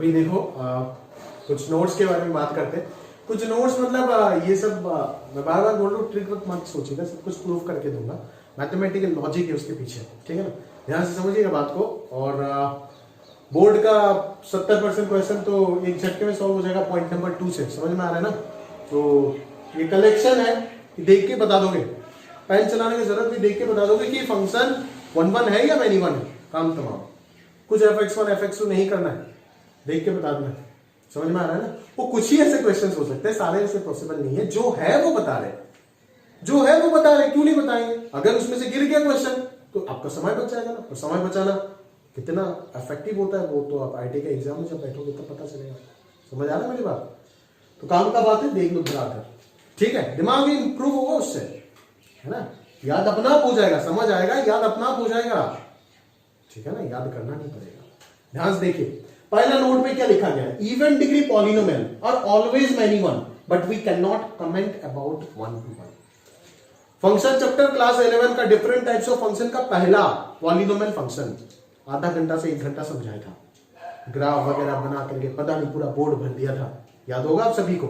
अभी देखो कुछ नोट्स के बारे में बात करते हैं। कुछ नोट्स मतलब ये सब मैं बार बार बोल रहा हूँ, ट्रिक मत सोचिएगा, सब कुछ प्रूव करके दूंगा। मैथमेटिकल लॉजिक है उसके पीछे, ठीक है ना, ध्यान से समझिएगा बात को। और बोर्ड का 70% क्वेश्चन तो एक झटके में सॉल्व हो जाएगा पॉइंट नंबर 2 से, समझ में आ रहा है ना। तो ये कलेक्शन है, देख के बता दोगे, पेन चलाने की जरूरत नहीं, देख के बता दोगे कि फंक्शन 1 1 है या मैनी 1 है, काम तमाम। कुछ fx1 fx2 नहीं करना है, देख के बता देना, समझ में आ रहा है ना। वो कुछ ही ऐसे क्वेश्चंस हो सकते हैं, सारे ऐसे पॉसिबल नहीं है। जो है वो बता रहे, जो है वो बता रहे, क्यों नहीं बताएंगे। अगर उसमें से गिर गया क्वेश्चन तो आपका समय बच जाएगा ना, और समय बचाना कितना इफेक्टिव होता है वो तो आप आईटी के एग्जाम में जब बैठोगे तब पता चलेगा। समझ आ रहा है मेरी बात। तो काम का बात है, देख लो धरा कर, ठीक है, दिमाग भी इंप्रूव होगा उससे, है ना, याद अपना आप हो जाएगा, समझ आएगा, याद अपना आप हो जाएगा, ठीक है ना, याद करना नहीं पड़ेगा। ध्यान से देखिए, पहला नोट में क्या लिखा गया है, even degree polynomial are always many one but we can not comment about 1 to 1। Function chapter class 11 का डिफरेंट टाइप्स ऑफ फंक्शन का पहला पॉलिनोमियल फंक्शन आधा घंटा से 1 घंटा समझाया था, ग्राफ वगैरह बना करके पता नहीं पूरा बोर्ड भर दिया था, याद होगा आप सभी को।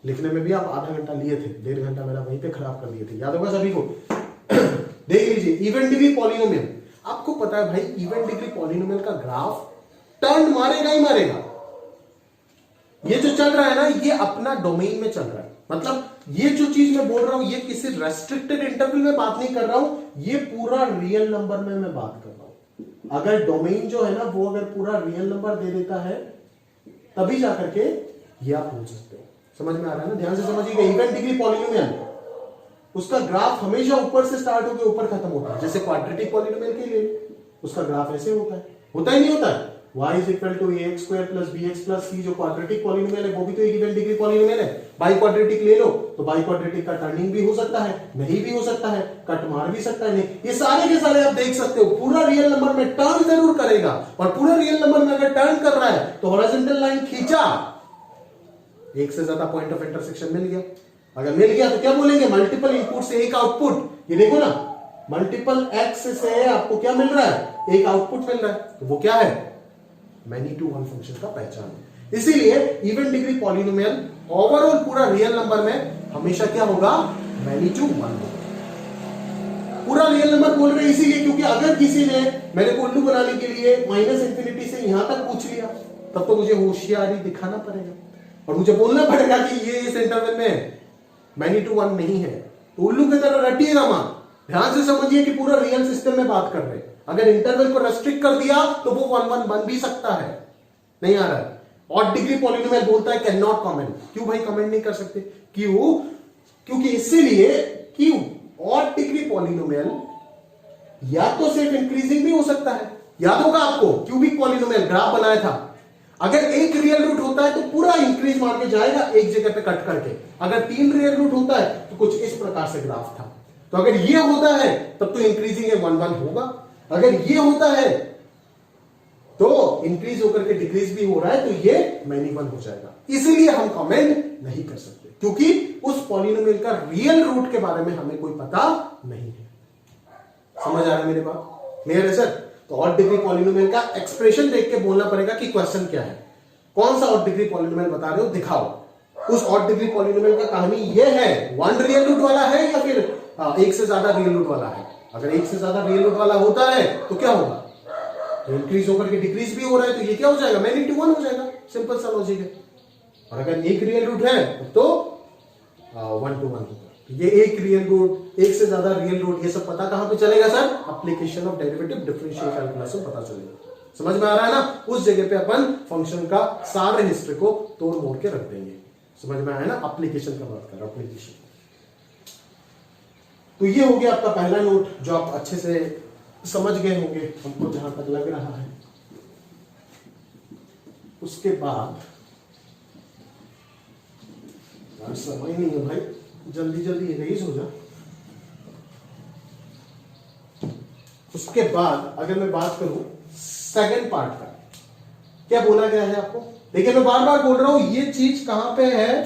लिखने में भी आप आधा घंटा लिए थे, 1.5 घंटा मेरा वहीं पे खराब कर दिए थे, याद होगा सभी को। देख लीजिए, इवन डिग्री पॉलिनोमियल, आपको पता है भाई इवन डिग्री पॉलिनोमियल का ग्राफ टर्न मारेगा ही मारेगा। ये जो चल रहा है ना, ये अपना डोमेन में चल रहा है, मतलब ये जो चीज मैं बोल रहा हूं, ये किसी रेस्ट्रिक्टेड इंटरवल में बात नहीं कर रहा हूं, ये पूरा रियल नंबर में मैं बात कर रहा हूं। अगर डोमेन जो है ना वो अगर पूरा रियल नंबर दे देता है तभी जाकर के ये आप पूछ सकते हो। समझ में आ रहा है ना, ध्यान से समझिएगा। इवन डिग्री पॉलिनोमियल उसका ग्राफ हमेशा ऊपर से स्टार्ट होकर ऊपर खत्म होता है, जैसे क्वाड्रेटिक पॉलिनोमियल के लिए उसका ग्राफ ऐसे होता है ही नहीं होता है। y is equal to ax square plus bx plus c जो क्वाड्रेटिक पॉलिनोमियल है वो भी तो एक इवन डिग्री पॉलिनोमियल है। बाई क्वाड्रेटिक ले लो तो बाई क्वाड्रेटिक का टर्निंग भी हो सकता है, नहीं भी हो सकता है, कट मार भी सकता है, नहीं, ये सारे के सारे आप देख सकते हो। पूरा रियल नंबर में टर्न जरूर करेगा, और पूरा रियल नंबर में अगर टर्न कर रहा है तो हॉरिजॉन्टल लाइन खींचा, एक से ज्यादा पॉइंट ऑफ इंटरसेक्शन मिल गया। अगर मिल गया तो क्या बोलेंगे, मल्टीपल इनपुट से एक आउटपुट। ये देखो ना, मल्टीपल एक्स से आपको क्या मिल रहा है, एक आउटपुट मिल रहा है, तो वो क्या है, मैनी टू वन फंक्शन का पहचान है। इसीलिए इवन डिग्री पॉलिनोमियल ओवरऑल पूरा रियल नंबर में हमेशा क्या होगा, मैनी टू वन होगा। पूरा रियल नंबर बोल रहे हैं इसीलिए क्योंकि अगर किसी ने मेरे को उल्लू बनाने के लिए -इंफिनिटी से यहां तक पूछ लिया तब तो मुझे होशियारी दिखाना पड़ेगा और मुझे बोलना पड़ेगा कि ये इस इंटरवल में मैनी टू वन नहीं है। तो उल्लू की तरह रटिएगा मां, ध्यान से समझिए कि पूरा रियल सिस्टम में बात कर रहे हैं। अगर इंटरवल को रेस्ट्रिक्ट कर दिया तो वो 1 1 बन भी सकता है, नहीं आ रहा है। ऑड डिग्री पॉलिनोमियल बोलता है कैन नॉट कमेंट। क्यों भाई कमेंट नहीं कर सकते, क्यों, क्योंकि इसीलिए क्यों, ऑड डिग्री पॉलिनोमियल या तो सिर्फ इंक्रीजिंग भी हो सकता है, याद होगा आपको क्यूबिक पॉलिनोमियल ग्राफ बनाया था। अगर एक रियल रूट होता है तो पूरा इंक्रीज मार के जाएगा एक जगह पे कट करके। अगर 3 रियल रूट होता है तो कुछ इस प्रकार से ग्राफ था। तो अगर ये होता है तब तो इंक्रीजिंग 1 1 होगा, अगर ये होता है तो इंक्रीज होकर के डिक्रीज भी हो रहा है तो ये मैनी वन हो जाएगा। इसीलिए हम कमेंट नहीं कर सकते क्योंकि उस पॉलिनोमियल का रियल रूट के बारे में हमें कोई पता नहीं है। समझ आ रहा है मेरी बात, क्लियर है सर। तो ऑड डिग्री पॉलिनोमियल का एक्सप्रेशन देख के बोलना पड़ेगा कि क्वेश्चन क्या है, कौन सा ऑड डिग्री पॉलिनोमियल बता रहे हो, दिखाओ। उस ऑड डिग्री पॉलिनोमियल का कहानी ये है, 1 रियल रूट वाला है या फिर एक से ज्यादा रियल रूट वाला है। अगर एक से ज्यादा रियल रूट वाला होता है तो क्या होगा, तो इंक्रीज होकर के डिक्रीज भी हो रहा है तो ये क्या हो जाएगा, मैनी टू वन हो जाएगा, सिंपल सा लॉजिक है। और अगर एक रियल रूट है तो 1 to 1 होगा। ये एक रियल रूट, एक से ज्यादा रियल रूट, ये सब पता कहां पे चलेगा sir, application of derivative differential calculus में पता चलेगा। समझ में आ रहा है ना, उस जगह पे अपन फंक्शन का सारे हिस्ट्री को तोड़ मोड़ के रख देंगे। समझ में आया ना, एप्लीकेशन का बात कर रहा हूं, एप्लीकेशन। तो ये हो गया आपका पहला नोट जो आप अच्छे से समझ गए होंगे, हमको जहां तक लग रहा है। उसके बाद समय नहीं है भाई, जल्दी जल्दी इरेज हो जा। उसके बाद अगर मैं बात करूं सेकंड पार्ट का, क्या बोला गया है आपको, देखिए मैं बार बार बोल रहा हूं ये चीज कहां पे है,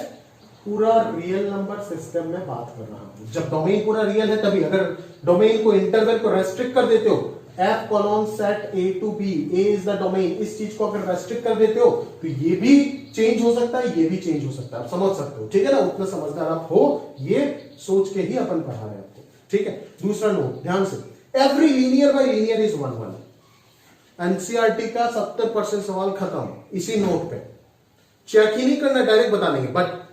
पूरा रियल नंबर सिस्टम में बात कर रहा हूं। जब डोमेन पूरा रियल है तभी, अगर डोमेन को इंटरवल को रेस्ट्रिक्ट कर देते हो f colon set A to B, A is the domain, इस चीज को अगर रेस्ट्रिक्ट कर देते हो तो ये भी चेंज हो सकता है, ये भी चेंज हो सकता है, आप समझ सकते हो, ठीक है ना, उतना समझदार आप हो, ये सोच के ही अपन पढ़ा रहे हैं आपको, ठीक है। दूसरा नोट ध्यान से, every linear by linear is 1 1। NCERT का 70% सवाल खत्म इसी नोट पे, चेक ही नहीं करना, डायरेक्ट बता देंगे, बट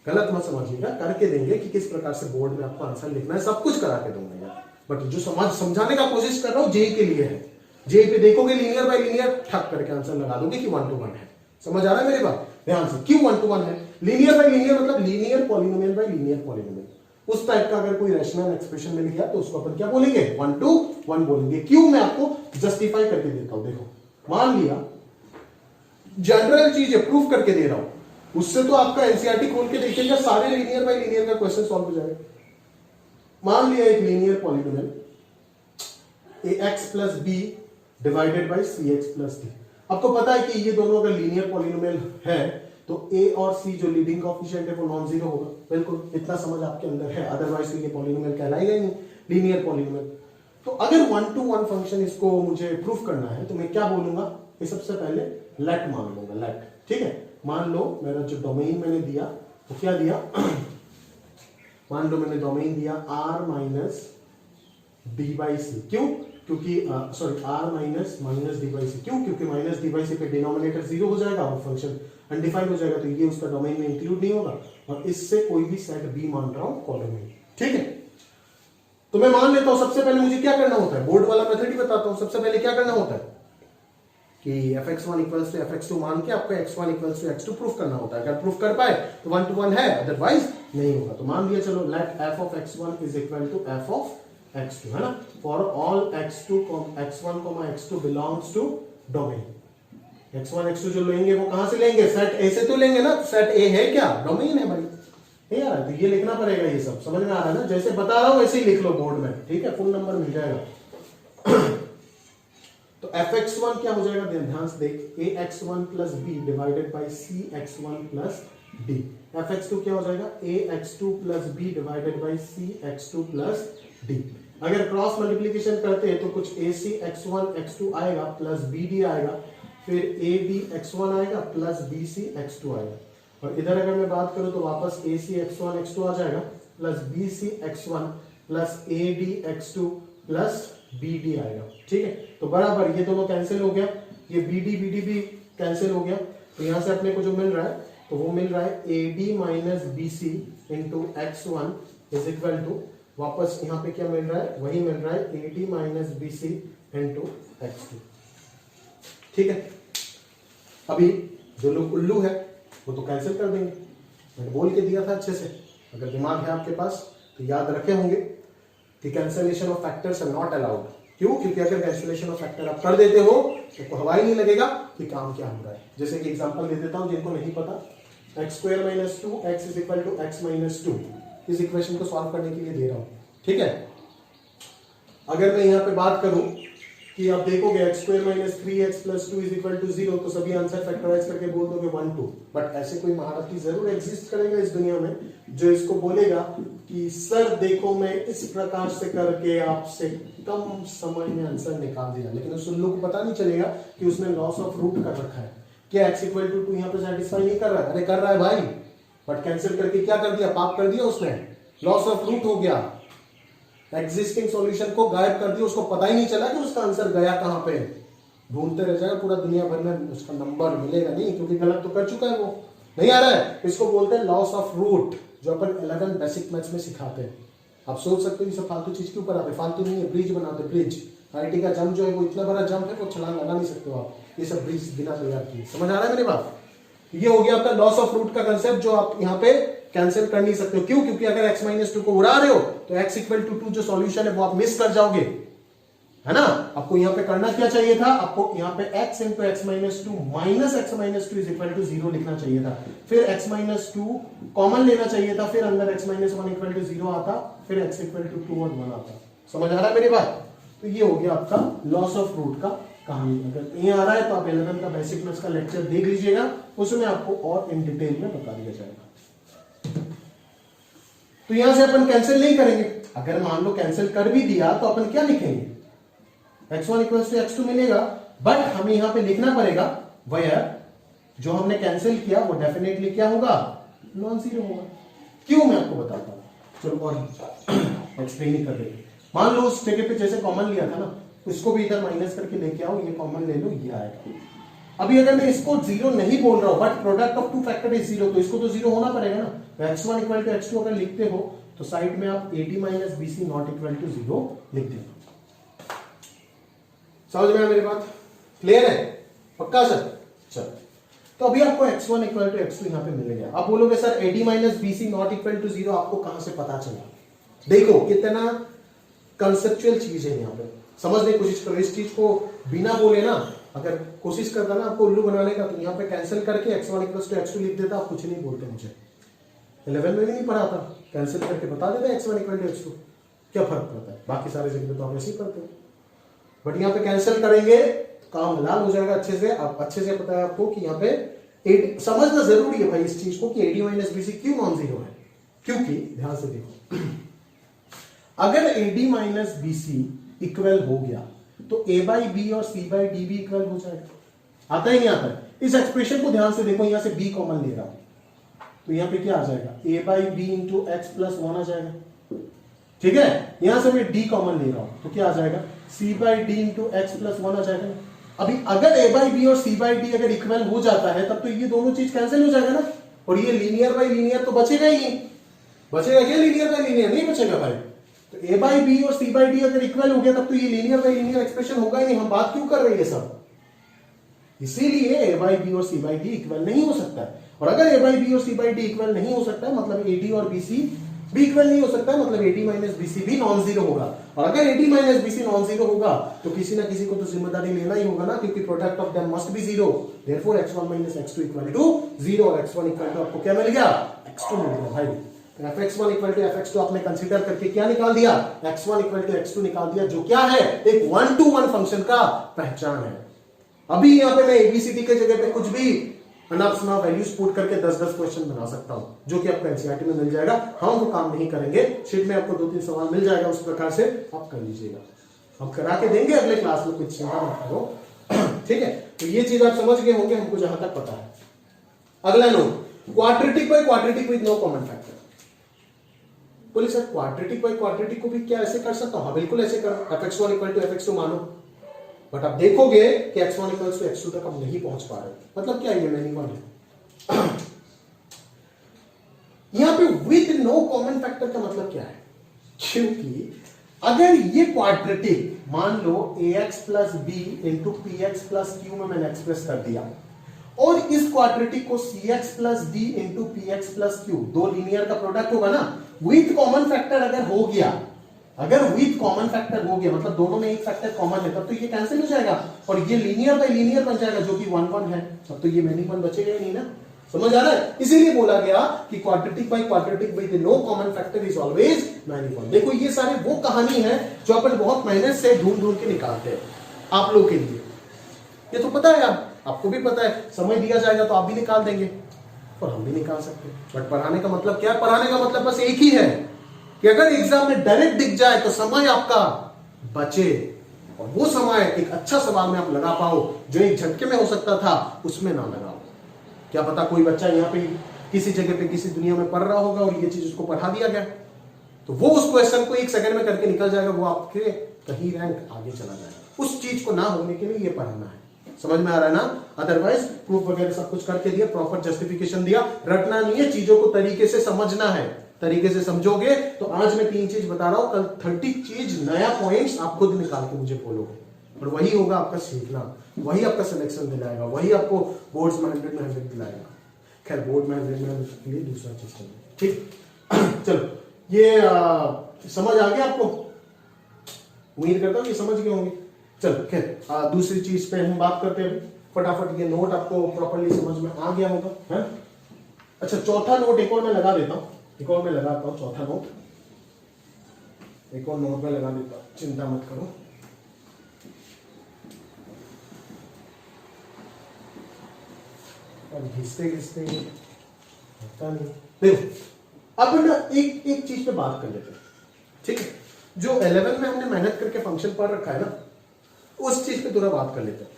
गलत मत समझिएगा, करके देंगे कि किस प्रकार से बोर्ड में आपको आंसर लिखना है, सब कुछ करा के दूंगा यार, बट जो समझाने का कोशिश कर रहा हूं जेई के लिए है, जेई पे देखोगे लीनियर बाय लीनियर ठक करके आंसर लगा दोगे कि 1 to 1 है, समझ आ रहा है मेरी बात, ध्यान से, क्यों 1 to 1 है, लीनियर बाय लीनियर मतलब linear polynomial bye linear polynomial, उस टाइप का अगर कोई रैशनल एक्सप्रेशन मिल गया तो उसको अपन क्या बोलेंगे, 1 to 1 बोलेंगे। क्यों, मैं आपको जस्टिफाई करके देता हूं, देखो मान लिया जनरल चीज है, प्रूफ करके दे रहा हूं, उससे तो आपका एनसीईआरटी खोल के देखिएगा सारे लीनियर बाय लीनियर का क्वेश्चन सॉल्व हो जाएगा। मान लिया एक linear polynomial ax plus b divided by cx plus d, आपको पता है कि ये दोनों अगर लीनियर पॉलिनोमियल है तो a और c जो लीडिंग कोएफिशिएंट है वो नॉन जीरो होगा, बिल्कुल इतना समझ आपके अंदर है, अदरवाइज तो ये पॉलिनोमियल कहलाएगा ही नहीं लीनियर पॉलिनोमियल। तो अगर 1 to 1 फंक्शन इसको मुझे प्रूफ करना है तो मैं क्या बोलूंगा कि सबसे पहले लेट मान लूंगा, लेट, ठीक है, मान लो मेरा जो डोमेन मैंने दिया वो क्या दिया मान लो मैंने डोमेन दिया r minus D by C, क्यों, क्योंकि sorry r minus minus D by C, क्यों, क्योंकि माइनस डी बाई सी पे डिनोमिनेटर जीरो हो जाएगा और फंक्शन अनडिफाइंड हो जाएगा, तो ये उसका डोमेन में इंक्लूड नहीं होगा, और इससे कोई भी सेट बी मान रहा हूं कॉलम में, ठीक है। तो मैं मान लेता हूं सबसे पहले मुझे क्या करना होता है, बोर्ड वाला मेथड ही बताता हूं, सबसे पहले क्या करना होता है कि fx1 इक्वल्स टू fx2 मान के आपको x1 equals to x2 proof करना होता है, अगर प्रूफ कर पाए तो 1 to 1 है, अदरवाइज नहीं होगा। तो मान लिया चलो let f of x1 is equal to f of x2, है ना, for all x2 x1 x2 belongs to domain, x1 x2 जो लेंगे वो कहां से लेंगे, सेट ए से तो लेंगे ना, सेट ए है क्या, डोमेन है भाई, नहीं आ रहा है तो ये लिखना पड़ेगा, ये सब समझ में आ रहा है ना, जैसे बता रहा हूं वैसे ही लिख लो बोर्ड में, ठीक है, फुल नंबर मिल जाएगा। तो fx1 क्या हो जाएगा, ध्यान से देख, ax1 plus b divided by cx1 plus d, fx2 क्या हो जाएगा, ax2 plus b divided by cx2 plus d. अगर क्रॉस मल्टीप्लीकेशन करते हैं तो कुछ ac x1 x2 आएगा प्लस bd आएगा, फिर ad x1 आएगा प्लस bc x2 आएगा, और इधर अगर मैं बात करूं तो वापस ac x1 x2 आ जाएगा plus bc x1 plus ad x2 plus bd आएगा, ठीक है। तो बराबर ये दोनों कैंसिल हो गया, ये bd भी कैंसिल हो गया, तो यहां से अपने को जो मिल रहा है तो वो मिल रहा है ad minus bc into x1 is equal to, वापस यहाँ पे क्या मिल रहा है, वही मिल रहा है ad minus bc into x2, ठीक है। अभी जो लोग उल्लू है वो तो कैंसिल कर देंगे, मैंने बोल के दिया था अच्छे से, अगर दिमाग है आपके पास तो याद रखे होंगे कि cancellation of factors are not allowed, क्यों, क्योंकि अगर कैंसिलेशन ऑफ फैक्टर आप कर देते हो तो हवा ही नहीं लगेगा कि काम क्या हो रहा है। जैसे कि एग्जांपल दे देता हूं जिनको नहीं पता, x square minus 2 x is equal to x minus 2, इस इक्वेशन को सॉल्व करने के लिए दे रहा हूं, ठीक है। अगर मैं यहां पे बात करूं कि आप देखोगे x square minus 3x plus 2 is equal to 0, तो सभी आंसर फैक्टराइज करके बोल दोगे 1 2, बट ऐसे कोई महारथी जरूर एग्जिस्ट करेगा इस दुनिया में जो इसको बोलेगा कि सर देखो मैं इस प्रकार से करके आपसे कम समय में आंसर निकाल दिया, लेकिन उस उल्लू को पता नहीं चलेगा कि उसने लॉस ऑफ रूट कर रखा है, क्या x इक्वल टू 2 यहाँ पे सेटिस्फाई नहीं कर रहा है, अरे कर रहा है भाई, बट कैंसिल करके क्या कर दिया, पाप कर दिया उसने, लॉस ऑफ रूट हो गया, एग्जिस्टिंग सॉल्यूशन को गायब कर दिया, उसको पता ही नहीं चला कि उसका आंसर गया कहां पे, ढूंढते रह जाएगा पूरा दुनिया भर में, उसका नंबर मिलेगा नहीं क्योंकि गलत तो कर चुका है, वो नहीं आ रहा है। इसको बोलते हैं लॉस ऑफ रूट, जो अपन 11 बेसिक मैथ्स में सिखाते हैं। आप सोच सकते हो ये सब फालतू चीज के ऊपर आते, फालतू नहीं है, ब्रिज बनाते, ब्रिज आईटी का जंप जो है वो इतना बड़ा जंप है वो छलांग लगा नहीं सकते हो आप, ये सब ब्रिज बिना तैयार किए, समझ आ रहा है मेरी बात। ये हो गया आपका लॉस ऑफ रूट का कंसेप्ट जो आप यहाँ पे कैंसिल कर नहीं सकते हो, क्यों, क्योंकि अगर x माइनस 2 को उड़ा रहे हो तो x इक्वल टू 2 जो सॉल्यूशन है वो आप मिस कर जाओगे, है ना। आपको यहाँ पे करना क्या चाहिए था, आपको यहाँ पे x into x minus 2 minus x minus 2 is equal to 0 लिखना चाहिए था, फिर x माइनस 2 कॉमन लेना चाहिए था, फिर अंदर x माइनस 1 इक्वल टू 0 आता, फिर x इक्वल टू 2 और 1 आता। समझ आ रहा है मेरी बात। तो ये हो गया आपका लॉस ऑफ रूट का कहानी। अगर ये आ रहा है तो आप 11 का बेसिक मैथ्स का लेक्चर देख लीजिएगा, उसमें आपको और इन डिटेल में बता दिया जाएगा। तो यहां से अपन कैंसिल नहीं करेंगे, अगर मान लो कैंसिल कर भी दिया तो अपन क्या लिखेंगे, x1 इक्वल्स टू x2 मिलेगा, बट हमें यहां पे लिखना पड़ेगा वेयर जो हमने कैंसिल किया वो डेफिनेटली क्या होगा, नॉन जीरो होगा। क्यों, मैं आपको बताता हूं, चलो और एक्सप्लेन ही कर देंगे। मान लो उस जगह पे जैसे कॉमन लिया था ना, इसको भी इधर माइनस करके लेके आओ, ये कॉमन ले लो, ये आएगा। अभी अगर मैं इसको जीरो नहीं बोल रहा हूं, but product of two factor is zero, तो इसको तो जीरो होना पड़ेगा ना। तो x1 इक्वल टू x2 अगर लिखते हो तो साइड में आप AD minus BC not equal to zero लिख देना। समझ में आया मेरी बात, क्लियर है, पक्का सर? चलो, तो अभी आपको x1 इक्वल टू x2 यहां पे मिल गया। आप बोलोगे sir AD minus BC not equal to zero आपको कहां से पता चला? देखो कितना कंसेप्चुअल चीज है, यहां पे समझने की कोशिश करो। इस चीज को बिना बोले ना, अगर कोशिश करता ना आपको उल्लू बनाने का, तो यहाँ पे कैंसिल करके x1 इक्वल टू x2 लिख देता, आप कुछ नहीं बोलते। मुझे 11 में भी नहीं पढ़ा था, कैंसिल करके बता देता x1 इक्वल टू x2, क्या फर्क पड़ता है? बाकी सारे जगह पे तो आप ऐसे ही करते हो, बट यहाँ पे कैंसिल करेंगे तो काम लाल हो जाएगा अच्छे से। आप अच्छे से पता है आपको कि यहाँ पे समझना जरूरी है भाई इस चीज को कि AD माइनस BC क्यों नॉन जीरो है। क्योंकि ध्यान से देखो, अगर AD माइनस BC इक्वल हो गया तो A बाई बी और C बाई डी भी इक्वल हो जाएगा। आता ही नहीं आता है? इस एक्सप्रेशन को ध्यान से देखो, यहां से B कॉमन ले रहा हूं, तो यहां पे क्या आ जाएगा, A by B into X plus one आ जाएगा। ठीक है, यहां से मैं D कॉमन ले रहा हूं तो क्या आ जाएगा, C by D into X plus one आ जाएगा। अभी अगर A बाई बी और C बाई डी अगर इक्वल हो जाता है तब तो ये दोनों चीज कैंसिल हो जाएगा ना, और ये लीनियर बाई लीनियर तो बचेगा ही नहीं। बचेगा क्या लीनियर बाई लीनियर? नहीं बचेगा भाई। तो A बाई बी और C बाई डी अगर इक्वल हो गया तब तो ये लीनियर बाई लीनियर एक्सप्रेशन होगा ही नहीं। हम बात क्यों कर रहे हैं ये सब? इसीलिए A बाई बी और C बाई डी इक्वल नहीं हो सकता है। और अगर A बाई बी और C बाई डी इक्वल नहीं हो सकता है मतलब AD और BC भी इक्वल नहीं हो सकता है, मतलब AD माइनस BC भी नॉन जीरो होगा। और अगर AD minus BC non zero होगा तो किसी ना किसी को तो जिम्मेदारी लेना ही होगा ना, क्योंकि product of them must be zero. Therefore x1 minus x2 equal to जीरो, और x1 इक्वल टू आपको क्या मिल गया, x2 मिल गया भाई। fx1 इक्वल टू fx2 आपने कंसीडर करके क्या निकाल दिया, x1 इक्वल टू x2 निकाल दिया, जो क्या है, एक 1 to 1 फंक्शन का पहचान है। अभी यहाँ पे मैं ABCD के जगह पे कुछ भी अनाप शनाप वैल्यूज पुट करके 10-10 क्वेश्चन बना सकता हूं, जो कि आपको एनसीईआरटी में मिल जाएगा। हम वो काम नहीं करेंगे, शीट में आपको 2-3 सवाल मिल जाएगा, उस प्रकार से आप कर लीजिएगा। हम करा के देंगे अगले क्लास में, कुछ चिंता मत करो। ठीक है, तो ये चीज आप समझ गए होंगे, हमको जहां तक पता है। अगला note, quadratic by quadratic with no common factor. बोले सर क्वाड्रेटिक बाय क्वाड्रेटिक को भी क्या ऐसे कर सकता हूं? हाँ बिल्कुल ऐसे कर, fx1 इक्वल टू fx2 मानो, बट आप देखोगे कि x1 इक्वल्स टू x2 तक आप नहीं पहुंच पा रहे। मतलब क्या ये मैनिमल है? यहां पे विद नो कॉमन फैक्टर का मतलब क्या है? क्योंकि अगर ये क्वाड्रेटिक मान लो ax plus b into p x plus q में मैंने एक्सप्रेस कर दिया, और इस क्वाड्रेटिक को cx plus D into p x plus Q, दो लीनियर का प्रोडक्ट होगा ना, विद कॉमन फैक्टर अगर हो गया, अगर विद कॉमन फैक्टर हो गया मतलब दोनों में एक फैक्टर कॉमन है, तब तो ये कैंसिल हो जाएगा और ये लीनियर बाय लीनियर बन जाएगा, जो कि 1-1 है। तब तो ये मैनिमल बचेगा ही नहीं ना। समझ आ रहा है? इसीलिए बोला गया कि quadratic by quadratic with no common factor is always minimal. देखो ये सारे वो कहानी है जो अपन बहुत मेहनत से ढूंढ ढूंढ के निकालते हैं आप लोग के लिए। ये तो पता है, आपको भी पता है, समय दिया जाएगा तो आप भी निकाल देंगे और हम भी निकाल सकते हैं। बट पढ़ाने का मतलब क्या है? पढ़ाने का मतलब बस एक ही है कि अगर एग्जाम में डायरेक्ट दिख जाए तो समय आपका बचे, और वो समय एक अच्छा सवाल में आप लगा पाओ जो एक झटके में हो सकता था, उसमें ना लगाओ। क्या पता कोई बच्चा यहाँ पे किसी जगह पे किसी दुनिया में पढ़ रहा होगा और ये चीज उसको पढ़ा दिया गया, तो वो उस क्वेश्चन को 1 सेकंड में करके निकल जाएगा, वो आपके कहीं रैंक आगे चला जाएगा। उस चीज को ना होने के लिए ये पढ़ना है। समझ में आ रहा है ना? अदरवाइज प्रूफ वगैरह सब कुछ करके दिया, प्रॉपर जस्टिफिकेशन दिया, रटना नहीं है, चीजों को तरीके से समझना है। तरीके से समझोगे तो आज मैं 3 चीज बता रहा हूं, कल 30 चीज नया पॉइंट्स आप खुद निकाल के मुझे बोलोगे, और वही होगा आपका सीखना, वही आपका सिलेक्शन दिलाएगा, वही आपको बोर्ड्स में 100 में 100 दिलाएगा। खैर बोर्ड में 100 में 100 के लिए दूसरा चीज करना, ठीक। चलो ये समझ आ गया आपको? उम्मीद करता हूं ये समझ गए होंगे। चलो खैर दूसरी चीज पे हम बात करते हैं फटाफट। ये नोट आपको प्रॉपर्ली समझ में आ गया होगा, है? अच्छा चौथा नोट एक और मैं लगा देता हूं, एक और मैं लगाता हूं, चौथा नोट एक और नोट में लगा देता हूं, चिंता मत करो। और घिसते घिसते होता नहीं। देखो अब ना एक चीज पे बात कर लेते हैं, ठीक है? जो 11 में हमने मेहनत करके फंक्शन पढ़ रखा है ना, उस चीज पे थोड़ा बात कर लेते हैं।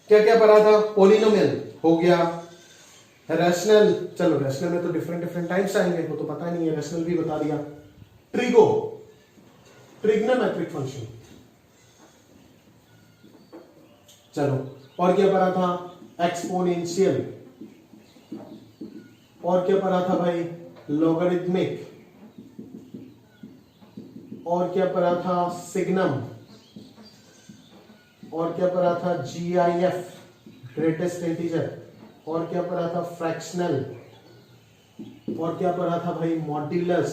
क्या क्या पढ़ा था? पॉलिनोमियल हो गया, रैशनल, चलो रैशनल में तो डिफरेंट डिफरेंट टाइप्स आएंगे, वो तो पता नहीं है, रैशनल भी बता दिया। ट्रिगो, ट्रिग्नोमेट्रिक फंक्शन, चलो और क्या पढ़ा था? एक्सपोनेंशियल, और क्या पढ़ा था भाई? लॉगरिथमिक, और क्या पढ़ा था? सिग्नम, और क्या पढ़ा था? GIF, ग्रेटेस्ट इंटीजर, और क्या पढ़ा था? फ्रैक्शनल, और क्या पढ़ा था भाई? मॉड्यूलस,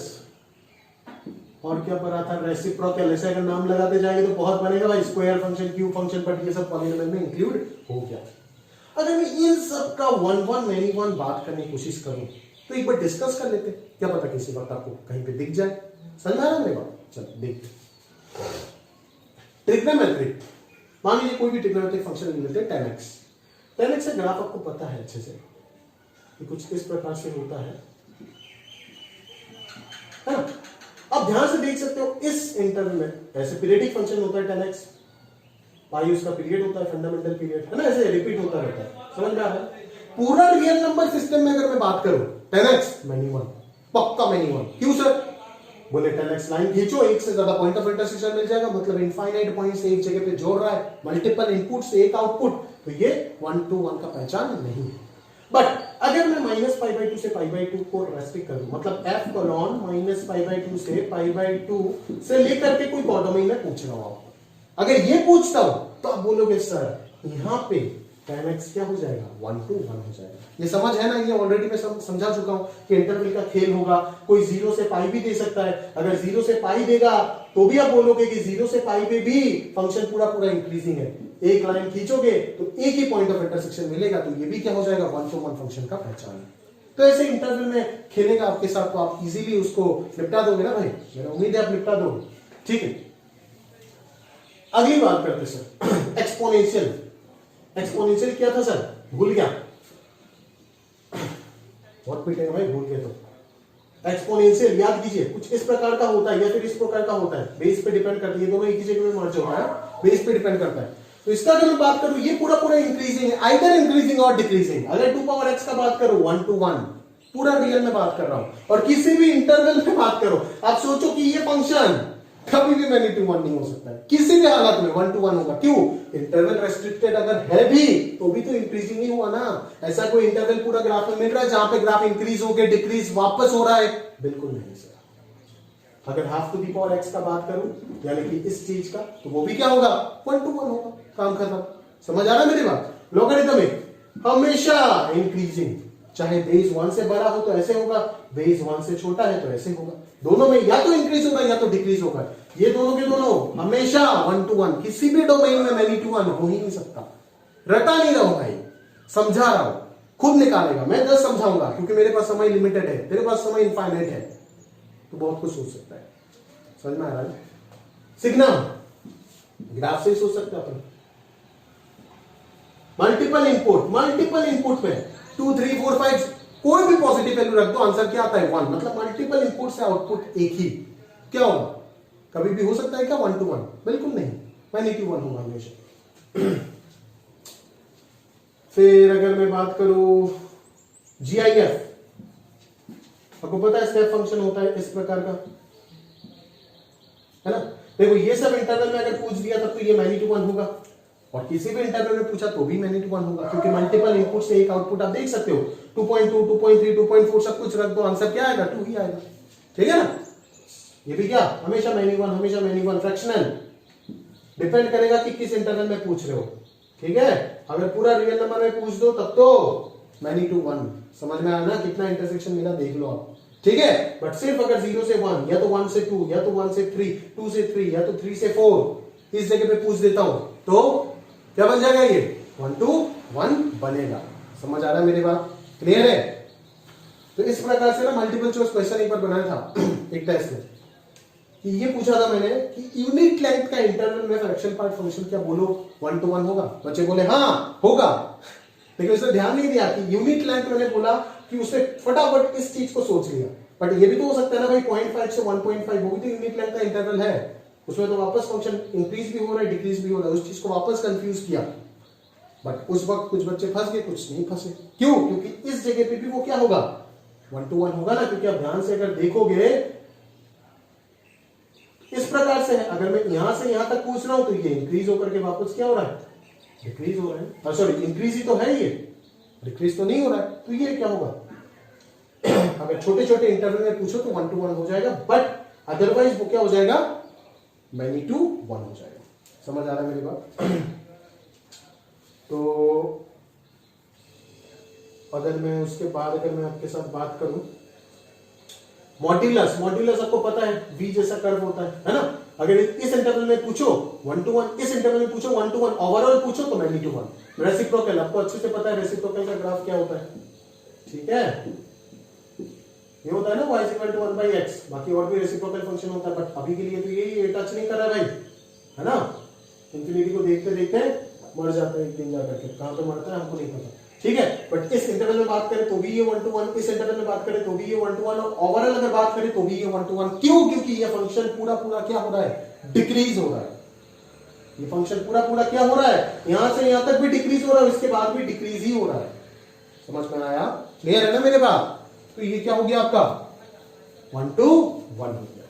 और क्या पढ़ा था? रेसिप्रोकल। ऐसे अगर नाम लगाते जाएंगे तो बहुत बनेगा भाई, square function, cube function, but ये सब पॉलिनोमियल में इंक्लूड हो गया। अगर मैं इन सब का मैनी वन बात करने की कोशिश करूं तो एक बार डिस्कस कर लेते, क्या पता किसी वक्त आपको कहीं पे दिख जाए। समझ में आ रहा है मेरी बात? चलो देखते। ट्रिग्नोमेट्रिक, मान लीजिए कोई भी ट्रिग्नोमेट्रिक फंक्शन ले लेते हैं 10x। 10x का ग्राफ आपको पता है अच्छे से कि कुछ इस प्रकार से होता है ना? आप ध्यान से देख सकते हो इस इंटरवल में ऐसे पीरियडिक फंक्शन होता है 10x, पाई उसका पीरियड होता है, फंडामेंटल पीरियड है ना, ऐसे रिपीट होता रहता है। समझ में आ रहा है? पूरा रियल नंबर सिस्टम में अगर मैं बात करूं 10x मैनी वन, पक्का मैनी वन। क्यों सर? बोले 10x लाइन खींचो, एक से ज्यादा पॉइंट ऑफ इंटरसेक्शन मिल जाएगा, मतलब इनफाइनाइट पॉइंट्स एक जगह पे जोड़ रहा है, मल्टीपल इनपुट से एक आउटपुट, तो ये 1 to 1 का पहचान नहीं है। बट अगर मैं -π/2 से π/2 को रेस्ट्रिक्ट करूं, मतलब f कोलोन -π/2 से π/2 से लेकर के कोई कोडोमेन में पूछ रहा हूं आपको, अगर ये पूछता हूं तो आप बोलोगे सर यहां पे 10x क्या हो जाएगा? 1 to 1 हो जाएगा। ये समझ है ना? ये ऑलरेडी मैं समझा चुका हूं कि इंटरवल का खेल होगा, कोई 0 से पाई भी दे सकता है। अगर 0 से पाई देगा तो भी आप बोलोगे कि 0 से पाई पे भी फंक्शन पूरा पूरा इंक्रीजिंग है। एक लाइन खींचोगे तो एक ही पॉइंट ऑफ इंटरसेक्शन मिलेगा, तो ये भी क्या हो जाएगा? 1 to 1 फंक्शन का पहचान है। तो ऐसे इंटरवल में खेलेगा आपके साथ, तो आप इजीली उसको निपटा दोगे ना भाई? मेरा उम्मीद है आप निपटा दोगे। ठीक है, अगली बात करते सर एक्सपोनेंशियल। एक्सपोनेंशियल क्या था सर? भूल गया, बहुत पीटेगा भाई भूल गए तो। एक्सपोनेंशियल याद कीजिए, कुछ इस प्रकार का होता है या फिर इस प्रकार का होता है, बेस पे डिपेंड करती है, दोनों एक ही जगह में मर्ज होता है, बेस पे डिपेंड करता है। तो इसका अगर मैं बात करूं, ये पूरा पूरा इंक्रीजिंग है, आइदर इंक्रीजिंग और डिक्रीजिंग। अगर 2x का बात करूं 1 to 1, पूरा रियल में बात कर रहा हूं, और किसी भी इंटरवल में बात करो, आप सोचो कि ये फंक्शन कभी भी मैनी टू वन नहीं हो सकता है, किसी भी हालत में 1 to 1 होगा। क्यों? इंटरवल रेस्ट्रिक्टेड अगर है भी तो भी तो इंक्रीजिंग ही हुआ ना। ऐसा कोई इंटरवल पूरा ग्राफ में मिल रहा है जहां पे ग्राफ इंक्रीज होकर डिक्रीज वापस हो रहा है? बिल्कुल नहीं सर। अगर half to the power x का बात करूं, यानी कि इस चीज का, तो वो भी क्या होगा? 1 to 1 होगा, काम खत्म। समझ आ रहा है मेरी बात? लॉगरिथमिक हमेशा इंक्रीजिंग, चाहे बेस 1 से बड़ा हो तो ऐसे होगा, बेस 1 से छोटा है तो ऐसे होगा। दोनों में या तो इंक्रीज होगा या तो डिक्रीज होगा। ये दोनों के दोनों हमेशा 1 to 1, किसी भी डोमेन में मैनी टू 1 हो ही नहीं सकता। रटा नहीं रहा हूं भाई, समझा रहा हूं, खुद निकालेगा। मैं 10 समझाऊंगा क्योंकि मेरे पास समय लिमिटेड है, तेरे पास समय इनफाइनाइट है, तो बहुत कुछ सोच सकता है। समझ में आ रहा है? सिग्नम ग्राफ से ही सोच सकते अपन। मल्टीपल इनपुट में 2 3 4 5 कोई भी पॉजिटिव वैल्यू रख दो, आंसर क्या आता है? 1। मतलब मल्टीपल इनपुट से आउटपुट एक ही, क्या होगा? कभी भी हो सकता है क्या 1 to 1? बिल्कुल नहीं, मैनी टू 1 होगा हमेशा। फिर अगर मैं बात करूं GIF, आपको पता है स्टेप फंक्शन होता है इस प्रकार का, है ना? देखो ये सब इंटरवल में अगर पूछ दिया तब तो ये मैनी टू 1 होगा, और किसी भी इंटरवल में पूछा तो भी मैनी टू 1 होगा, क्योंकि मल्टीपल इनपुट से एक आउटपुट आप देख सकते हो। 2.2 2.3 2.4 सब कुछ रख दो, आंसर क्या आएगा? 2 ही आएगा। ठीक है ना? ये भी क्या? हमेशा मैनी 1, हमेशा मैनी 1। फ्रैक्शनल डिपेंड करेगा कि किस इंटरवल में पूछ रहे हो। ठीक है, अगर पूरा रियल नंबर में पूछ दो तब तो मैनी टू 1। समझ में आया ना? कितना इंटरसेक्शन मिला देख लो आप। ठीक है, बट सिर्फ अगर 0 से 1 या तो 1 से 2 या तो 1 से 3, 2 से 3 या तो 3 से 4 इस जगह पे पूछ देता हूं तो क्या बन जाएगा? ये 1 to 1 बनेगा। समझ आ रहा है मेरी बात? क्लियर है? तो इस प्रकार से ना मल्टीपल चॉइस क्वेश्चन एक बार बनाया था एक टेस्ट में, कि ये पूछा था मैंने कि यूनिट लेंथ का इंटरवल में फ्रैक्शन पार्ट फंक्शन क्या बोलो 1 to 1 होगा? बच्चे बोले हाँ होगा, लेकिन उसने ध्यान नहीं दिया कि यूनिट लेंथ मैंने बोला कि उसने फटाफट इस चीज को सोच लिया। बट ये भी तो हो सकता है ना भाई 0.5 से 1.5, वो भी तो यूनिट लेंथ का इंटरवल है। उसमें तो वापस फंक्शन इंक्रीज भी हो रहा है डिक्रीज भी हो रहा है, उस चीज को वापस कंफ्यूज किया। बट उस वक्त कुछ बच्चे फंस गए, कुछ नहीं फंसे। क्यों? क्योंकि इस जगह पे भी वो क्या होगा, 1 to 1 होगा ना। क्योंकि आप ध्यान से अगर देखोगे इस प्रकार से है, अगर मैं यहां से यहां तक पूछ रहा हूं तो ये इंक्रीज होकर के वापस क्या हो रहा है, डिक्रीज हो रहा है। सॉरी, इंक्रीज ही तो है, ये डिक्रीज तो नहीं हो रहा है। तो ये क्या होगा, अगर छोटे छोटे इंटरवल में पूछो तो 1 to 1 हो जाएगा, बट अदरवाइज वो क्या हो जाएगा, मैनी टू 1 हो जाएगा। समझ आ रहा है मेरी बात? तो अगर मैं उसके बाद अगर मैं आपके साथ बात करूं, मॉड्यूलस, मॉड्यूलस आपको पता है v जैसा कर्व होता है ना। अगर इस इंटरवल में पूछो 1 to 1, इस इंटरवल में पूछो 1 to 1, ओवरऑल पूछो तो मैनी टू 1। रेसिप्रोकल आपको अच्छे से पता है, रेसिप्रोकल का ग्राफ क्या होता है, ठीक है, ये होता है ना y इक्वल टू 1/x। बाकी और भी रेसिप्रोकल फंक्शन होता है, बट अभी के लिए तो ये टच नहीं कर रहा भाई, है ना। इंफिनिटी को देखते देखते मर जाता है एक दिन जाकर के, कहां पे मरता है हमको नहीं पता, ठीक है। बट इस इंटरवल में बात करें तो भी ये 1 to 1, इस इंटरवल में बात करें तो भी ये 1 to 1, और ओवरऑल अगर बात करें तो भी ये 1 to 1। क्यों? क्योंकि ये फंक्शन पूरा पूरा क्या हो रहा है, डिक्रीज हो रहा है। ये फंक्शन पूरा पूरा क्या हो रहा है, यहां से यहां तक भी डिक्रीज हो रहा है, इसके बाद भी डिक्रीज ही हो रहा है। समझ में आया? क्लियर है ना मेरे बात? तो ये क्या हो गया आपका 1 to 1 हो गया।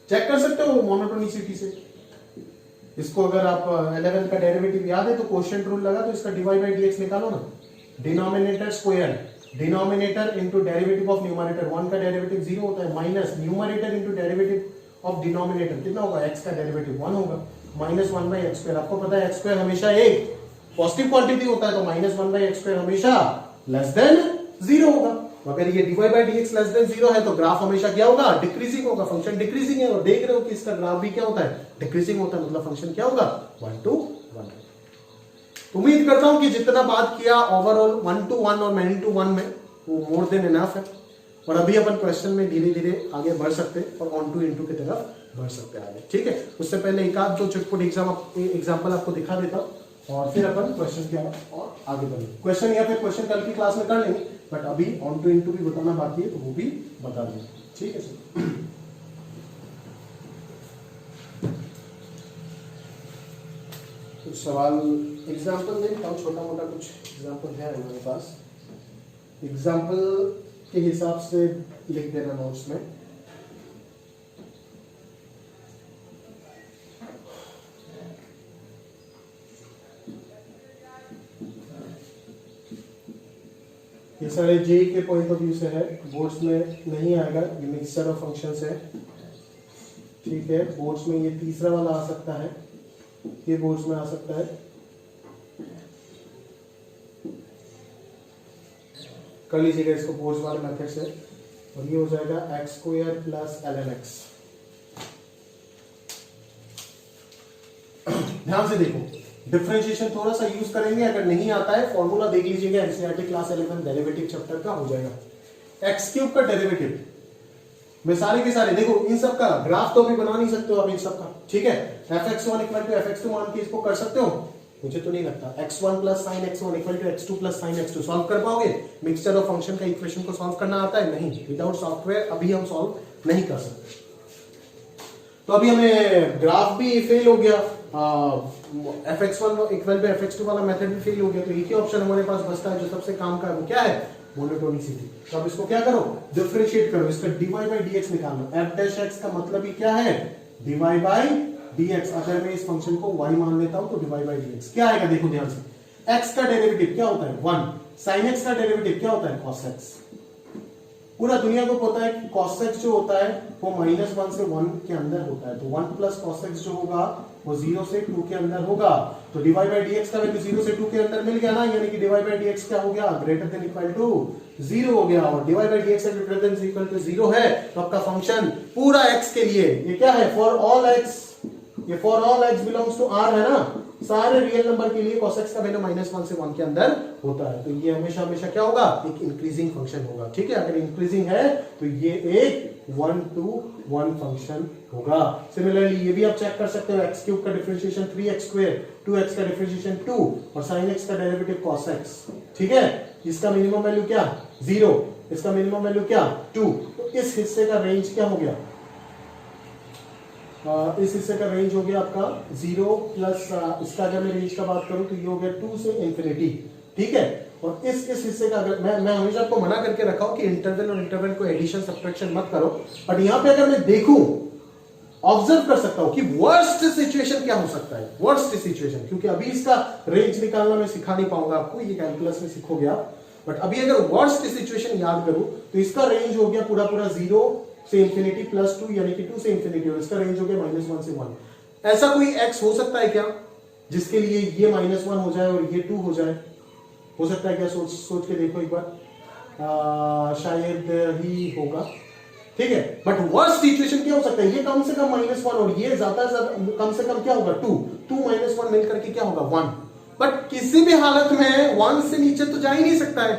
चेक कर सकते हो मोनोटोनिसिटी से। इसको अगर आप 11 का डेरिवेटिव याद है तो क्वोशिएंट रूल लगा, तो इसका डिवाइड बाय डीएक्स निकालो ना। Denominator square, denominator into derivative of numerator, 1 का डेरिवेटिव 0 होता है, minus numerator into derivative of denominator कितना होगा, x का डेरिवेटिव 1 होगा, माइनस 1/x²। आपको पता है x² हमेशा एक पॉजिटिव क्वांटिटी होता है, तो माइनस 1/x² हमेशा लेस देन 0 होगा। अगर ये dy by dx less than 0 है तो ग्राफ हमेशा क्या होगा, डिक्रीजिंग होगा। फंक्शन डिक्रीजिंग है, और देख रहे हो कि इसका ग्राफ भी क्या होता है, डिक्रीजिंग होता है, मतलब फंक्शन क्या होगा 1 to 1। उम्मीद करता हूं कि जितना बात किया ओवरऑल 1 to 1 और मैनी टू 1 में, वो मोर देन इनफ है। और अभी अपन क्वेश्चन में धीरे धीरे आगे बढ़ सकते हैं और ऑन टू इनटू की तरफ बढ़ सकते हैं आगे, ठीक है। उससे पहले एक आध दो चटपट एग्जाम्पल आपको दिखा देता हूं, और फिर अपन क्वेश्चन के और आगे बढ़ेंगे। क्वेश्चन या फिर क्वेश्चन कल की क्लास में कर लेंगे, बट अभी ऑन टू इनटू भी बताना बाकी है, तो वो भी बता देंगे, ठीक है सर। कुछ सवाल एग्जाम्पल देखता हूँ, छोटा मोटा कुछ एग्जाम्पल है हमारे पास, एग्जाम्पल के हिसाब से लिख देना नोट्स में। ये सारे जे के पॉइंट ऑफ व्यू से है, बोर्ड्स में नहीं आएगा, ये मिक्सचर ऑफ फंक्शंस है, ठीक है। बोर्ड्स में ये तीसरा वाला आ सकता है, ये बोर्ड्स में आ सकता है। कर लीजिएगा इसको बोर्ड्स वाले मेथड से, और ये हो जाएगा x² प्लस lnx। ध्यान से देखो, डिफरेंशिएशन थोड़ा सा यूज करेंगे, अगर नहीं आता है फॉर्मूला देख लीजिएगा, एनसीईआरटी क्लास 11 डेरिवेटिव चैप्टर का हो जाएगा। x³ का डेरिवेटिव में सारे के सारे देखो, इन सब का ग्राफ तो अभी बना नहीं सकते हो आप इन सब का, ठीक है। fx1 इक्वल टू fx2 मान के इसको कर सकते हो, मुझे तो नहीं लगता। x1 plus sine x1 equal to x2 plus sine x2 solve कर पाओगे? मिक्सचर ऑफ फंक्शन का इक्वेशन को सॉल्व करना आता है? नहीं, विदाउट सॉफ्टवेयर अभी हम सॉल्व नहीं कर सकते। तो अभी हमें ग्राफ भी फेल हो गया, fx1 इक्वल टू fx2 वाला मेथड भी फेल हो गया, तो एक ही ऑप्शन हमारे पास बचता है जो सबसे काम का है, वो क्या है, मोनोटोनिसिटी। तो अब इसको क्या करो, डिफरेंशिएट करो, इसका dy by dx निकालना। f डैश x का मतलब ही क्या है, dy by dx। अगर मैं इस फंक्शन को y मान लेता हूं तो dy by dx क्या आएगा, देखो ध्यान से। x का डेरिवेटिव क्या होता है 1, sin x का डेरिवेटिव क्या होता है cos x। पूरा दुनिया को पता है कि cos x जो होता है वो -1 से 1 के अंदर होता है, तो 1 प्लस cos x जो होगा वो 0 से 2 के अंदर होगा। तो dy by dx का वैल्यू 0 से 2 के अंदर मिल गया ना, यानी कि dy by dx क्या हो गया, ग्रेटर देन इक्वल टू 0 हो गया। और dy by dx greater than equal to 0 है, तो आपका फंक्शन पूरा x के लिए ये क्या है, फॉर ऑल x, ये for all x belongs to r है ना, सारे रियल नंबर के लिए cos x का वैल्यू -1 से 1 के अंदर होता है, तो ये हमेशा हमेशा क्या होगा, एक इंक्रीजिंग फंक्शन होगा, ठीक है। अगर इंक्रीजिंग है तो ये एक 1 to 1 फंक्शन होगा। सिमिलरली ये भी आप चेक कर सकते हो, x³ का डिफरेंशिएशन 3x², 2x का डिफरेंशिएशन 2 और sin x का डेरिवेटिव cos x, ठीक है। इसका मिनिमम वैल्यू क्या 0, इसका मिनिमम वैल्यू क्या 2, तो इस हिस्से का रेंज क्या हो गया, इस हिस्से का रेंज हो गया आपका 0 प्लस इसका अगर मैं रेंज का बात करूं तो ये हो गया 2 से इंफिनिटी, ठीक है। और इस हिस्से का अगर मैं हमेशा आपको मना करके रखा हूं कि इंटरवल और इंटरवल को एडिशन सब्ट्रैक्शन मत करो, बट यहां पे अगर मैं देखूं, ऑब्जर्व कर सकता हूं कि वर्स्ट सिचुएशन क्या हो सकता है, वर्स्ट सिचुएशन, क्योंकि अभी इसका रेंज निकालना मैं सिखा नहीं पाऊंगा आपको, ये कैलकुलस में सीखोगे आप, बट अभी अगर वर्स्ट सिचुएशन याद करूं तो इसका रेंज हो गया पूरा पूरा 0 से इंफिनिटी प्लस 2 यानी कि 2 से इंफिनिटी, और इसका रेंज हो गया -1 से 1। ऐसा कोई x हो सकता है क्या जिसके लिए ये -1 हो जाए और ये 2 हो जाए? हो सकता है क्या? सोच के देखो एक बार, शायद ही होगा, ठीक है। बट वर्स्ट सिचुएशन क्या हो सकता है? ये कम से कम -1 और ये ज्यादा कम से कम क्या होगा 2 -1 मिलकर के क्या होगा 1। बट किसी भी हालत में 1 से नीचे तो जा ही नहीं सकता है,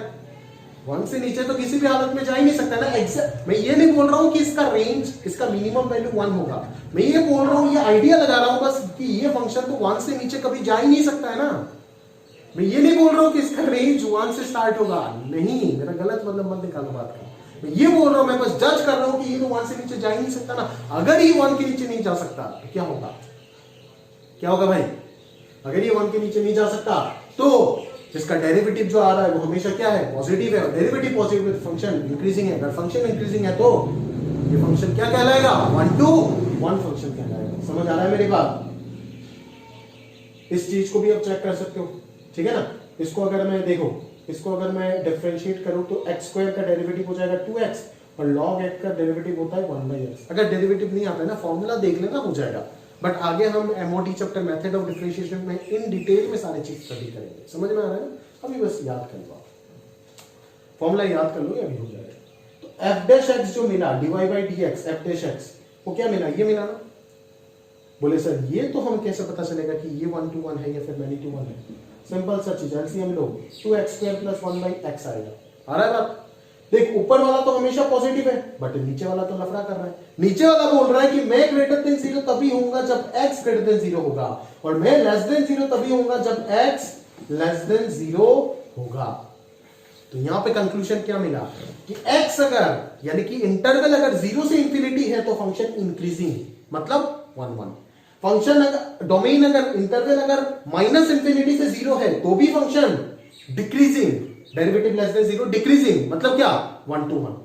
1 से नीचे तो किसी भी हालत में जा ही नहीं सकता ना। एग्जैक्ट मैं ये नहीं बोल रहा हूं कि इसका रेंज, इसका मिनिमम वैल्यू 1 होगा, मैं ये बोल रहा हूं, ये आइडिया लगा रहा हूं बस कि ये फंक्शन तो 1 से नीचे कभी जा ही नहीं सकता है ना। मैं ये नहीं बोल रहा हूं कि इसका रेंज 1 से स्टार्ट होगा, नहीं, मेरा गलत मतलब मत निकालो बात का। मैं ये बोल रहा हूं, मैं बस जज कर रहा हूं कि ये तो 1 से नीचे जा ही नहीं सकता ना। अगर ये 1 के नीचे नहीं जा सकता तो क्या होगा? क्या होगा भाई? अगर ये 1 के नीचे नहीं जा सकता तो इसका डेरिवेटिव जो आ रहा है वो हमेशा क्या है? पॉजिटिव है। डेरिवेटिव पॉजिटिव है, फंक्शन इंक्रीजिंग है। अगर फंक्शन इंक्रीजिंग है तो ये फंक्शन क्या कहलाएगा? 1 to 1 फंक्शन कहलाएगा। समझ आ रहा है मेरी बात? इस चीज को भी आप चेक कर सकते हो, ठीक है ना। इसको अगर मैं देखो, इसको अगर मैं डिफरेंशिएट करूं तो x स्क्वायर का डेरिवेटिव हो जाएगा 2x और log x का डेरिवेटिव होता है 1/x। अगर डेरिवेटिव नहीं आता है ना, फॉर्मूला देख लेना, हो जाएगा। बट आगे हम MOT chapter method of differentiation में इन डिटेल में सारे चीज स्टडी करेंगे। समझ में आ रहा है ना? अभी बस याद कर लो, फॉर्मूला याद कर लो, अभी हो जाएगा। तो f डैश x जो मिला dy/dx, f डैश x वो क्या मिला? ये मिला ना। बोले सर ये तो हम कैसे पता चलेगा कि ये 1 to 1 है या फिर many to 1 है? सिंपल सा चीज, एलसीएम लो, 2x² + 1/x आएगा। आ रहा है बात? देख, ऊपर वाला तो हमेशा पॉजिटिव है, बट नीचे वाला तो लफड़ा कर रहा है। नीचे वाला बोल रहा है कि मैं ग्रेटर देन 0 तभी होऊंगा जब x ग्रेटर देन 0 होगा, और मैं लेस देन 0 तभी होऊंगा जब x लेस देन 0 होगा। तो यहां पे कंक्लूजन क्या मिला कि x अगर यानी कि इंटरवल अगर 0 से इंफिनिटी है तो फंक्शन इंक्रीजिंग, मतलब 1 1। फंक्शन अगर डोमेन अगर इंटरवल अगर -इंफिनिटी से 0 है तो भी function decreasing, derivative less than 0 decreasing, मतलब क्या? 1 to 1।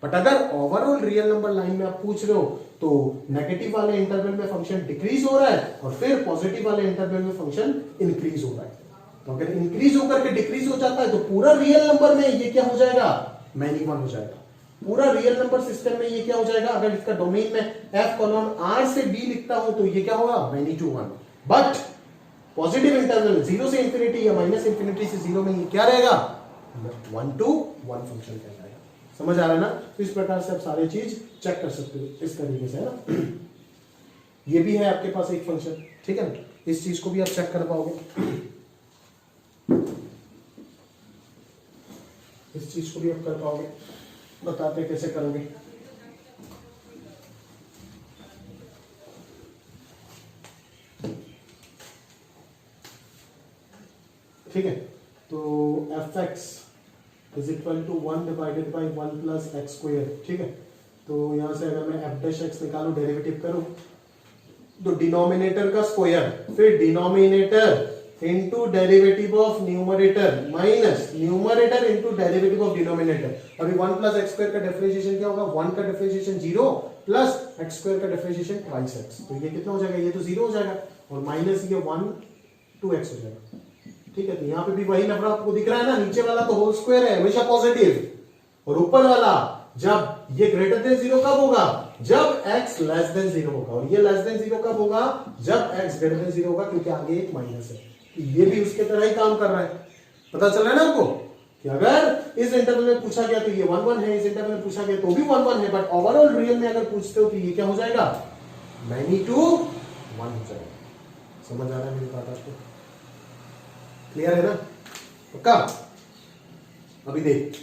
बट अगर ओवरऑल रियल नंबर लाइन में आप पूछ रहे हो तो नेगेटिव वाले इंटरवल में फंक्शन डिक्रीज हो रहा है और फिर पॉजिटिव वाले इंटरवल में फंक्शन इंक्रीज हो रहा है। तो अगर इंक्रीज होकर के डिक्रीज हो जाता है तो पूरा रियल नंबर में ये क्या हो जाएगा? मैनी 1 हो जाएगा। पूरा रियल नंबर सिस्टम में ये क्या हो जाएगा? अगर इसका डोमेन में f कॉलन r से b लिखता हूं तो ये क्या होगा? Many to 1। But positive interval 0 से इंफिनिटी या -इंफिनिटी से 0 में ये क्या रहेगा? 1 to 1 फंक्शन कहलाएगा। समझ आ रहा है ना? तो इस प्रकार से आप सारे चीज चेक कर सकते हो इस तरीके से, है ना। ये भी है आपके पास एक फंक्शन, ठीक है ना। इस चीज को भी आप चेक कर पाओगे, इस चीज को भी आप कर पाओगे। बताते कैसे करोगे। ठीक है, तो fx is equal to 1 divided by 1 plus x square. ठीक है, तो यहां से अगर मैं f डैश x निकालू, डेरिवेटिव करूं, तो डिनोमिनेटर का स्क्वायर फिर denominator into derivative of numerator minus numerator into derivative of denominator. अभी 1 प्लस एक्स स्क्वायर का डिफरेंशिएशन क्या होगा? 1 का डिफरेंशिएशन 0 प्लस एक्स स्क्वायर का डिफरेंशिएशन ट्वाइस एक्स। तो ये कितना हो जाएगा? ये तो 0 हो जाएगा और माइनस ये 1 2x हो जाएगा। ठीक है, तो यहाँ पे भी वही नंबर आपको दिख रहा है ना। नीचे वाला तो होल स्क्वायर है, हमेशा पॉजिटिव, और ऊपर वाला जब ये ग्रेटर देन 0 कब होगा? जब x लेस देन 0 होगा, और ये लेस देन 0 कब होगा? जब x ग्रेटर देन 0 होगा, क्योंकि आगे एक माइनस है। ये भी उसके तरह ही काम कर रहा है। पता चल रहा है ना आपको कि अगर इस इंटरवल में पूछा गया तो ये 1 1 है, इस इंटरवल में पूछा गया तो भी 1 1 है, बट ओवरऑल रियल में अगर पूछते हो तो ये क्या हो जाएगा? मैनी टू 1 हो जाएगा। समझ आ रहा है मेरी बात आपको? क्लियर है ना? पक्का? अभी देख,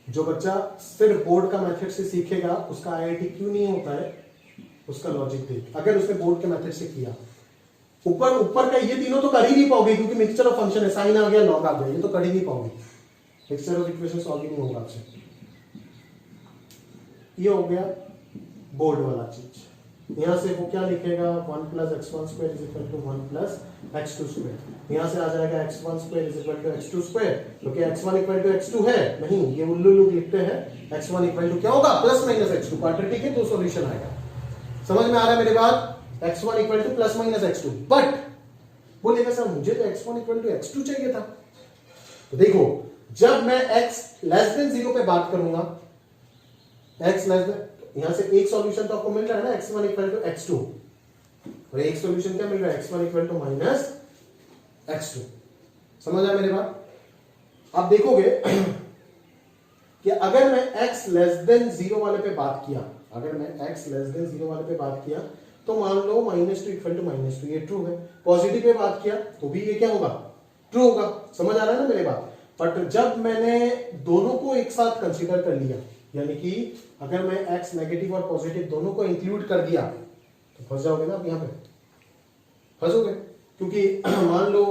जो बच्चा सिर्फ बोर्ड का मेथड से सीखेगा उसका आईआईटी क्यों नहीं होता है, उसका लॉजिक देख। अगर उसने बोर्ड के मेथड से किया, ऊपर का ये तीनों तो कर ही नहीं पाओगे, क्योंकि मिक्सचर ऑफ फंक्शन है, साइन आ गया, लॉग आ गया, ये तो कर ही नहीं पाओगे। मिक्सचर ऑफ इक्वेशन सॉल्व ही नहीं होगा आपसे। ये हो गया बोर्ड वाला चीज। यहाँ से वो क्या लिखेगा 1 plus x1 square is equal to 1 plus x2 square. यहाँ से आ जाएगा x1 square is equal to x2 square, क्योंकि x1 इक्वल टू x2 है नहीं, ये उल्लू लोग लिखते हैं x1 इक्वल टू क्या होगा प्लस माइनस x2, क्वाड्रेटिक है तो सॉल्यूशन आएगा। समझ में आ रहा है मेरी बात? x1 equal two plus minus x2, but बोलेगा सर मुझे तो x1 इक्वल टू x2 चाहिए था। तो देखो जब मैं x लेस देन 0 पे बात करूंगा, x लेस देन, यहां से एक सॉल्यूशन तो आपको मिल रहा है ना x1 इक्वल टू x2, और एक सॉल्यूशन क्या मिल रहा है x1 equal to minus x2। समझ आया मेरी बात? आप देखोगे कि अगर मैं x लेस देन 0 वाले पे बात किया, अगर मैं x लेस देन 0 वाले पे बात किया तो मान लो -2 इक्वल टू -2, ये ट्रू है। पॉजिटिव पे बात किया तो भी ये क्या होगा ट्रू होगा। समझ आ रहा है ना मेरी बात? बट जब मैंने दोनों को एक साथ कंसीडर कर लिया, यानी कि अगर मैं x नेगेटिव और पॉजिटिव दोनों को इंक्लूड कर दिया तो फंस जाओगे ना आप, यहां पे फंसोगे, क्योंकि मान लो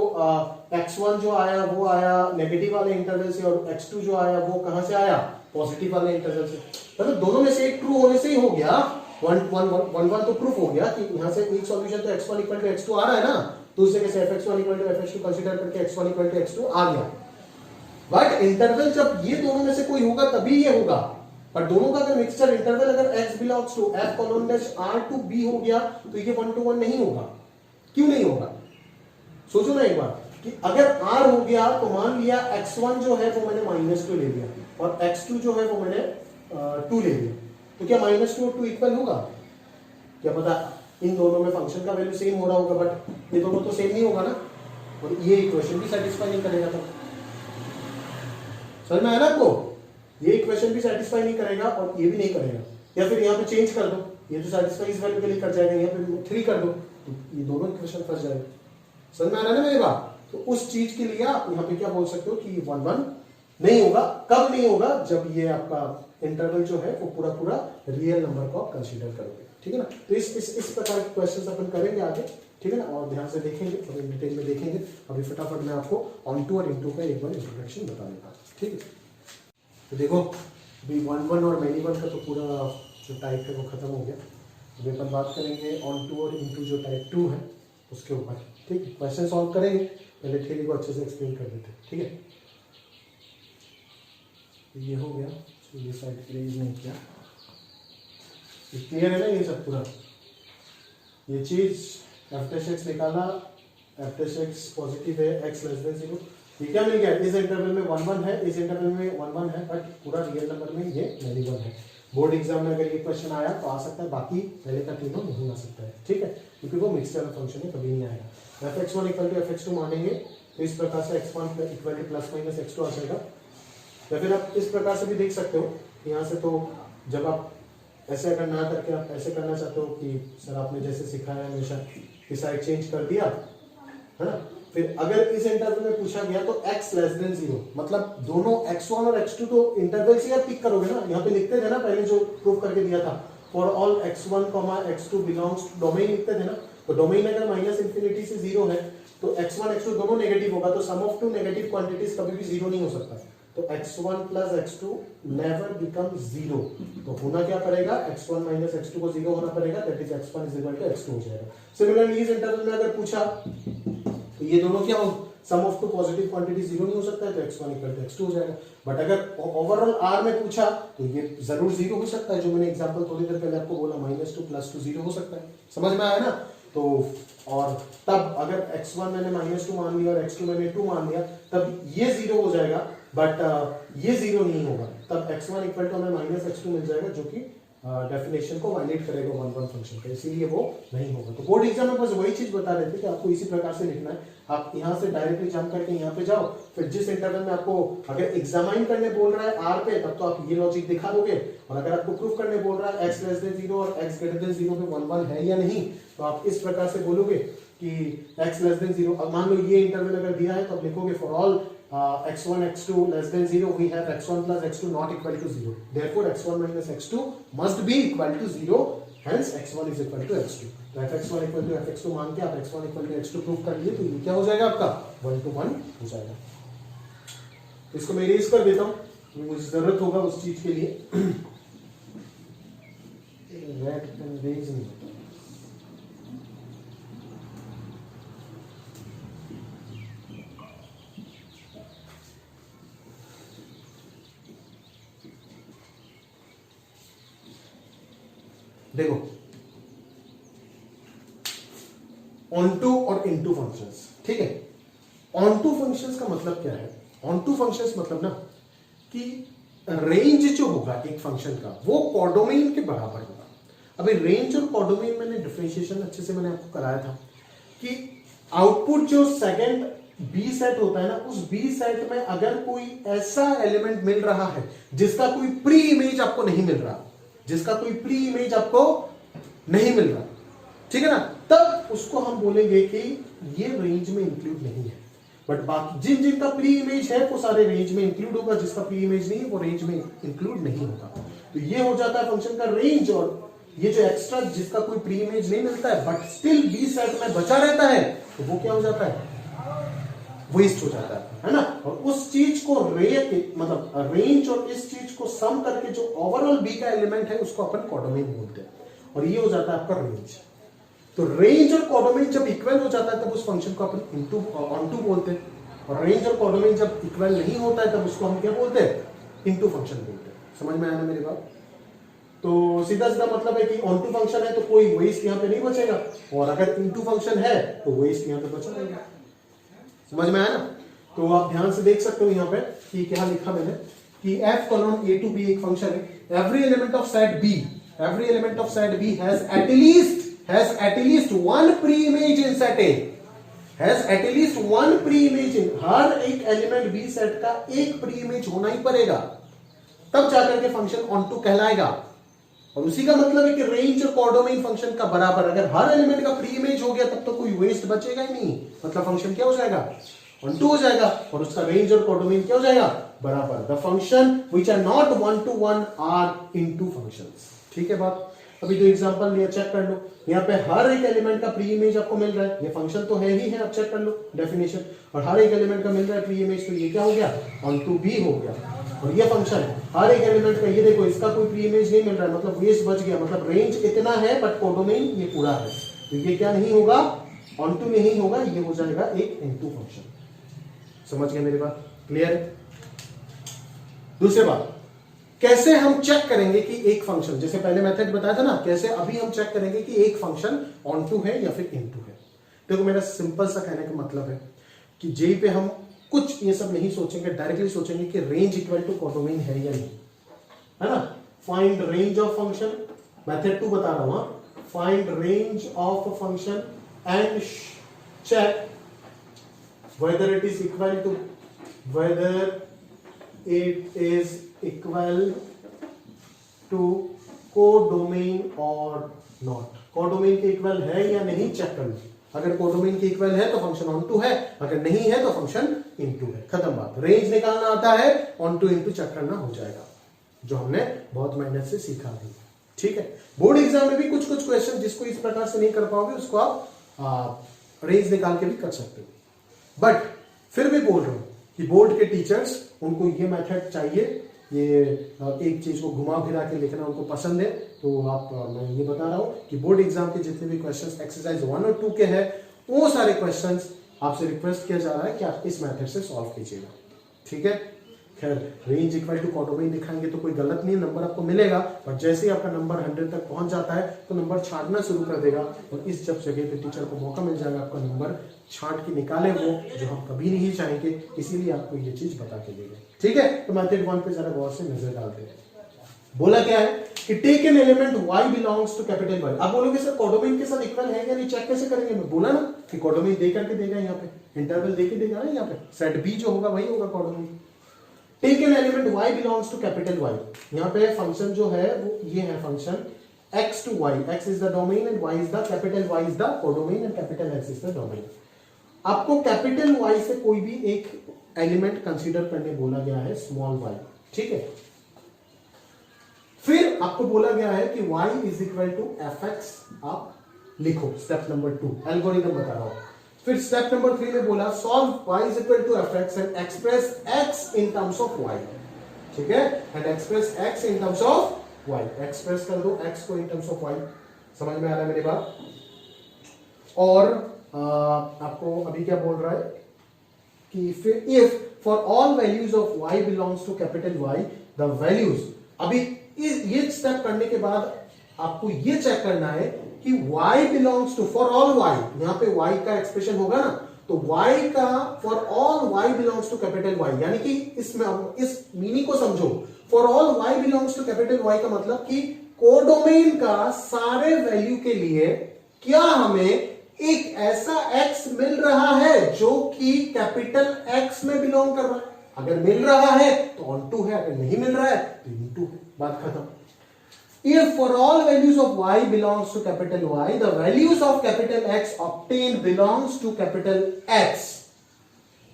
x1 जो आया वो आया नेगेटिव वाले इंटरवल से और x2 जो आया वो कहां से आया पॉजिटिव वाले इंटरवल से, मतलब दोनों में से एक ट्रू होने से ही हो गया। 1 तो प्रूफ हो गया कि यहां से एक सॉल्यूशन तो x1 इक्वल टू x2 आ रहा है ना, दूसरे के से fx1 equal to fx2 consider करके x1 इक्वल टू x2 आ गया। बट इंटरवल जब ये दोनों में से कोई होगा तभी ये होगा, पर दोनों का अगर मिक्सचर इंटरवल अगर x belongs to f colon dash r to b हो गया तो ये 1 to 1 नहीं होगा। क्यों नहीं होगा? सोचो ना एक बार कि अगर r हो गया तो मान लिया x1 जो है वो मैंने -2 ले लिया और x2 जो है वो मैंने 2 ले लिया, तो क्या -2 और 2 इक्वल होगा? क्या पता इन दोनों में फंक्शन का वैल्यू सेम हो रहा होगा, बट ये दोनों तो सेम नहीं होगा ना, और ये इक्वेशन भी सेटिस्फाई नहीं करेगा। तो समझ में आया ना आपको? ये इक्वेशन भी सेटिस्फाई नहीं करेगा और ये भी नहीं करेगा। या फिर यहाँ पे चेंज कर दो, ये तो सेटिस्फाई इस वैल्यू के लिए कर जाएगा, यहाँ पे 3 कर दो तो ये दोनों इक्वेशन फंस जाएगा। समझ में आ रहा है ना मेरी बात? तो उस चीज के लिए आप यहाँ पे क्या बोल सकते हो कि 1 नहीं होगा। कब नहीं होगा? जब ये आपका इंटरवल जो है वो पूरा पूरा रियल नंबर को आप कंसीडर करोगे। ठीक है ना? तो इस प्रकार के क्वेश्चंस अपन करेंगे आगे, ठीक है ना, और ध्यान से देखेंगे और डिटेल में देखेंगे। अभी फटाफट मैं आपको ऑनटू और इनटू का एक बार इंट्रोडक्शन बता देता हूँ। ठीक है, तो देखो अभी 1 और मैनी 1 का तो पूरा जो टाइप है वो खत्म हो गया। अभी अपन बात करेंगे ऑनटू और इनटू जो टाइप 2 है उसके ऊपर। ठीक है, क्वेश्चन सॉल्व करेंगे, पहले थ्योरी को अच्छे से एक्सप्लेन कर देते हैं। ठीक है, ये हो गया, तो ये साइड इरेज नहीं किया, क्लियर है ना ये सब पूरा। ये चीज f' निकाला, f' पॉजिटिव है, x लेस देन 0, ये क्या मिल गया? इस इंटरवल में 1 है, इस इंटरवल में 1 है, बट पूरा रियल नंबर में ये मैनी 1 है। बोर्ड एग्जाम में अगर ये क्वेश्चन आया तो आ सकता है, बाकी पहले का तीनों नहीं आ सकता है। ठीक है, क्योंकि वो मिक्सचर फंक्शन है, कभी नहीं आएगा। fx1 इक्वल टू fx2 मानेंगे तो इस प्रकार से x1 equal two plus minus x2 आ जाएगा। या फिर आप इस प्रकार से भी देख सकते हो, यहाँ से तो जब आप ऐसे अगर ना करके आप ऐसे करना चाहते हो कि सर आपने जैसे सिखाया हमेशा कि साइड चेंज कर दिया है ना, फिर अगर इस इंटरवल में पूछा गया तो x लेस देन 0, मतलब दोनों x1 और x2 तो इंटरवल से आप पिक करोगे ना। यहाँ पे लिखते थे ना पहले जो प्रूफ करके दिया था, for all x1, x2 belongs to domain लिखते थे ना, तो डोमेन अगर -∞ से 0 है तो x1 x2 दोनों नेगेटिव होगा, तो सम ऑफ टू नेगेटिव क्वांटिटीज कभी भी 0 नहीं हो सकता। तो x1 plus x2 never become 0, तो होना क्या पड़ेगा? x1 माइनस x2 को 0 होना पड़ेगा, that is x1 is equal to x2 हो जाएगा। सिमिलरली इस इंटरवल में अगर पूछा तो ये दोनों क्या हो, सम ऑफ टू पॉजिटिव क्वांटिटी 0 नहीं हो सकता है, तो x1 इक्वल टू x2 हो जाएगा। बट अगर ओवरऑल r में पूछा तो ये जरूर 0 हो सकता है, जो मैंने एग्जांपल थोड़ी देर पहले आपको बोला, -2 + 2 0 हो सकता है। समझ में आया ना? तो और तब अगर x1 मैंने -2 मान लिया और x2 मैंने 2 मान लिया, तब ये 0 हो जाएगा, बट ये 0 नहीं होगा। तब x1 इक्वल टू हमें -x2 मिल जाएगा, जो कि डेफिनेशन को वायलेट करेगा 1 फंक्शन का, इसीलिए वो नहीं होगा। तो बोर्ड एग्जाम में बस वही चीज बता रहे थे कि आपको इसी प्रकार से लिखना है। आप यहाँ से डायरेक्टली जंप करके यहाँ पे जाओ, फिर जिस इंटरवल में आपको अगर एग्जामाइन करने बोल रहा है r पे, तब तो आप ये लॉजिक दिखा दोगे, और अगर आपको प्रूफ करने बोल रहा है x लेस देन 0 और x ग्रेटर देन 0 पे 1 है या नहीं, तो आप इस प्रकार से बोलोगे कि x लेस देन 0। अब मान लो ये इंटरवल अगर दिया है तो आप लिखोगे for all x1 x2 less than 0 we have x1 plus x2 not equal to 0, therefore x1 minus x2 must be equal to 0, hence x1 is equal to x2। तो fx1 equal to fx2 मान के आप x1 equal to x2 proof कर लिए, तो ये क्या हो जाएगा आपका 1 to 1 हो जाएगा। तो इसको मैं इरेज कर देता हूँ, मुझे जरूरत होगा उस चीज के लिए। रेड पेन इरेज नहीं होता। देखो ऑनटू और इनटू फंक्शंस, ठीक है। ऑनटू फंक्शंस का मतलब क्या है? ऑनटू फंक्शंस मतलब ना कि रेंज जो होगा एक फंक्शन का वो कोडोमेन के बराबर होगा। अभी रेंज और कोडोमेन मैंने डिफरेंशिएशन अच्छे से मैंने आपको कराया था कि आउटपुट जो सेकंड बी सेट होता है ना, उस बी सेट में अगर कोई ऐसा एलिमेंट मिल रहा है जिसका कोई प्री इमेज आपको नहीं मिल रहा, जिसका कोई प्री इमेज आपको नहीं मिल रहा, ठीक है ना, तब उसको हम बोलेंगे कि ये रेंज में इंक्लूड नहीं है। बट बाकी जिन जिनका प्री इमेज है वो सारे रेंज में इंक्लूड होगा, जिसका प्री इमेज नहीं है वो रेंज में इंक्लूड नहीं होगा। तो ये हो जाता है फंक्शन का रेंज। और ये जो एक्स्ट्रा जिसका कोई प्री इमेज नहीं मिलता है बट स्टिल बी सेट में बचा रहता है, तो वो क्या हो जाता है? वेस्ट हो जाता है ना। और उस चीज को मतलब रेंज और इस चीज को सम करके जो ओवरऑल बी का एलिमेंट है उसको अपन कोडोमेन बोलते हैं, और ये हो जाता है आपका रेंज। तो रेंज और कोडोमेन जब इक्वल हो जाता है तब उस फंक्शन को अपन इनटू ऑनटू बोलते हैं, और रेंज और कोडोमेन जब इक्वल नहीं होता है तब उसको हम क्या बोलते हैं? इनटू फंक्शन बोलते हैं। समझ में आया ना मेरी बात? तो सीधा सीधा मतलब है कि ऑनटू फंक्शन है तो कोई वेस्ट यहां पे नहीं बचेगा, और अगर इनटू फंक्शन है तो वेस्ट यहां पे बचा रहेगा। समझ में आया ना? तो आप ध्यान से देख सकते हो यहां पे कि क्या लिखा मैंने कि f colon a to b एक फंक्शन है। Every element of set b has at least one pre-image in set A, has at least one pre-image in, हर एक एलिमेंट B सेट का एक pre-image होना ही पड़ेगा, तब जाकर के फंक्शन ऑनटू कहलाएगा। और उसी का मतलब है कि रेंज और कोडोमेन फंक्शन का बराबर, अगर हर एलिमेंट का प्री-इमेज हो गया तब तो कोई वेस्ट बचेगा ही नहीं, मतलब फंक्शन क्या हो जाएगा? ऑनटू हो जाएगा, और उसका रेंज और कोडोमेन क्या हो जाएगा? बराबर। The function which are not one to one are into functions. ठीक है बात? अभी जो एग्जांपल लिया चेक कर लो, यहाँ पे हर एक एलिमेंट का प्री इमेज आपको मिल रहा है, ये फंक्शन तो है ही है, अब चेक कर लो डेफिनेशन, और हर एक एलिमेंट का मिल रहा है प्री इमेज, तो ये क्या हो गया? ऑन टू बी हो गया। और ये फंक्शन है हर एक एलिमेंट का, ये देखो इसका कोई प्री इमेज नहीं मिल रहा है, मतलब वेस्ट बच गया, मतलब रेंज इतना है बट कोडोमेन ये पूरा है, तो ये क्या नहीं होगा? ऑन टू नहीं होगा, ये हो जाएगा एक इनटू फंक्शन। समझ गए मेरी बात? क्लियर है? दूसरी बात, कैसे हम चेक करेंगे कि एक फंक्शन, जैसे पहले मेथड बताया था ना, कैसे अभी हम चेक करेंगे कि एक फंक्शन ऑन टू है या फिर इनटू है। देखो मेरा सिंपल सा कहने का मतलब है कि जेई पे हम कुछ ये सब नहीं सोचेंगे, डायरेक्टली सोचेंगे कि रेंज इक्वल टू कोडोमेन है या नहीं, है ना। Find range of function, method 2 बता रहा हूं, find range of function and check whether it is equal to, whether it is equal to codomain और नॉट। कोडोमेन के इक्वल है या नहीं चेक कर लो, अगर कोडोमेन के इक्वल है तो फंक्शन ऑन टू है, अगर नहीं है तो फंक्शन इनटू है, खत्म बात। रेंज निकालना आता है, ऑन टू इनटू चेक करना हो जाएगा, जो हमने बहुत मेहनत से सीखा भी। ठीक है, बोर्ड एग्जाम में भी कुछ कुछ क्वेश्चन जिसको इस प्रकार से नहीं कर पाओगे उसको आप रेंज निकाल के भी कर सकते हो, बट फिर भी बोल रहा हूं कि बोर्ड के टीचर्स उनको ये मेथड चाहिए, ये एक चीज को घुमा फिरा के लिखना उनको पसंद है, तो आप मैं ये बता रहा हूं कि बोर्ड एग्जाम के जितने भी क्वेश्चंस एक्सरसाइज 1 और 2 के हैं वो सारे क्वेश्चंस आपसे रिक्वेस्ट किया जा रहा है कि आप इस मेथड से सॉल्व कीजिएगा। ठीक है, खैर रेंज इक्वल टू कोडोमेन दिखाएंगे तो कोई गलत नहीं, नंबर आपको मिलेगा, पर जैसे ही आपका नंबर 100 तक पहुंच जाता है तो नंबर छांटना शुरू कर देगा, और इस जब जगह पे टीचर को मौका मिल जाएगा आपका नंबर छांट के निकाले वो, जो हम कभी नहीं चाहेंगे, इसीलिए आपको ये चीज बता के देंगे। ठीक है, तो मेथड 1 पे जरा गौर से नजर डालते हैं। बोला क्या है कि take an element y belongs to capital Y। आप बोलोगे सर कोडोमेन के साथ इक्वल है या नहीं, चेक कैसे करेंगे? मैं बोला ना कि कोडोमेन दे करके देगा, यहाँ पे इंटरवल दे के देगा ना, यहाँ पे सेट b जो होगा वही होगा codomain. Take an element y belongs to capital Y, यहाँ पे फंक्शन जो है वो ये है function x to y, x is the domain and y is the capital Y is the codomain and capital X is the domain। आपको capital Y से कोई भी एक एलिमेंट कंसीडर करने बोला गया है, स्मॉल y। ठीक है, फिर आपको बोला गया है कि y is equal to fx आप लिखो, स्टेप नंबर 2 एल्गोरिथम बता रहा हूं। फिर स्टेप नंबर 3 में बोला solve y is equal to fx and express x in terms of y। ठीक है, and express x in terms of y, express कर दो x को इन टर्म्स ऑफ y। समझ में आ रहा है मेरी बात? और आपको अभी क्या बोल रहा है कि फिर if for all values of y belongs to capital Y the values, अभी ये स्टेप करने के बाद आपको ये चेक करना है कि y belongs to, for all y, यहां पे y का एक्सप्रेशन होगा ना, तो y का for all y belongs to capital Y, यानी कि इसमें इस मीनिंग को समझो, for all y belongs to capital Y का मतलब कि कोडोमेन का सारे वैल्यू के लिए क्या हमें एक ऐसा x मिल रहा है जो कि कैपिटल X में बिलोंग कर रहा है। अगर मिल रहा है तो ऑन टू है, अगर नहीं मिल रहा है तो इनटू है, बात खत्म। If for all values of y belongs to capital Y, the values of capital X obtained belongs to capital X.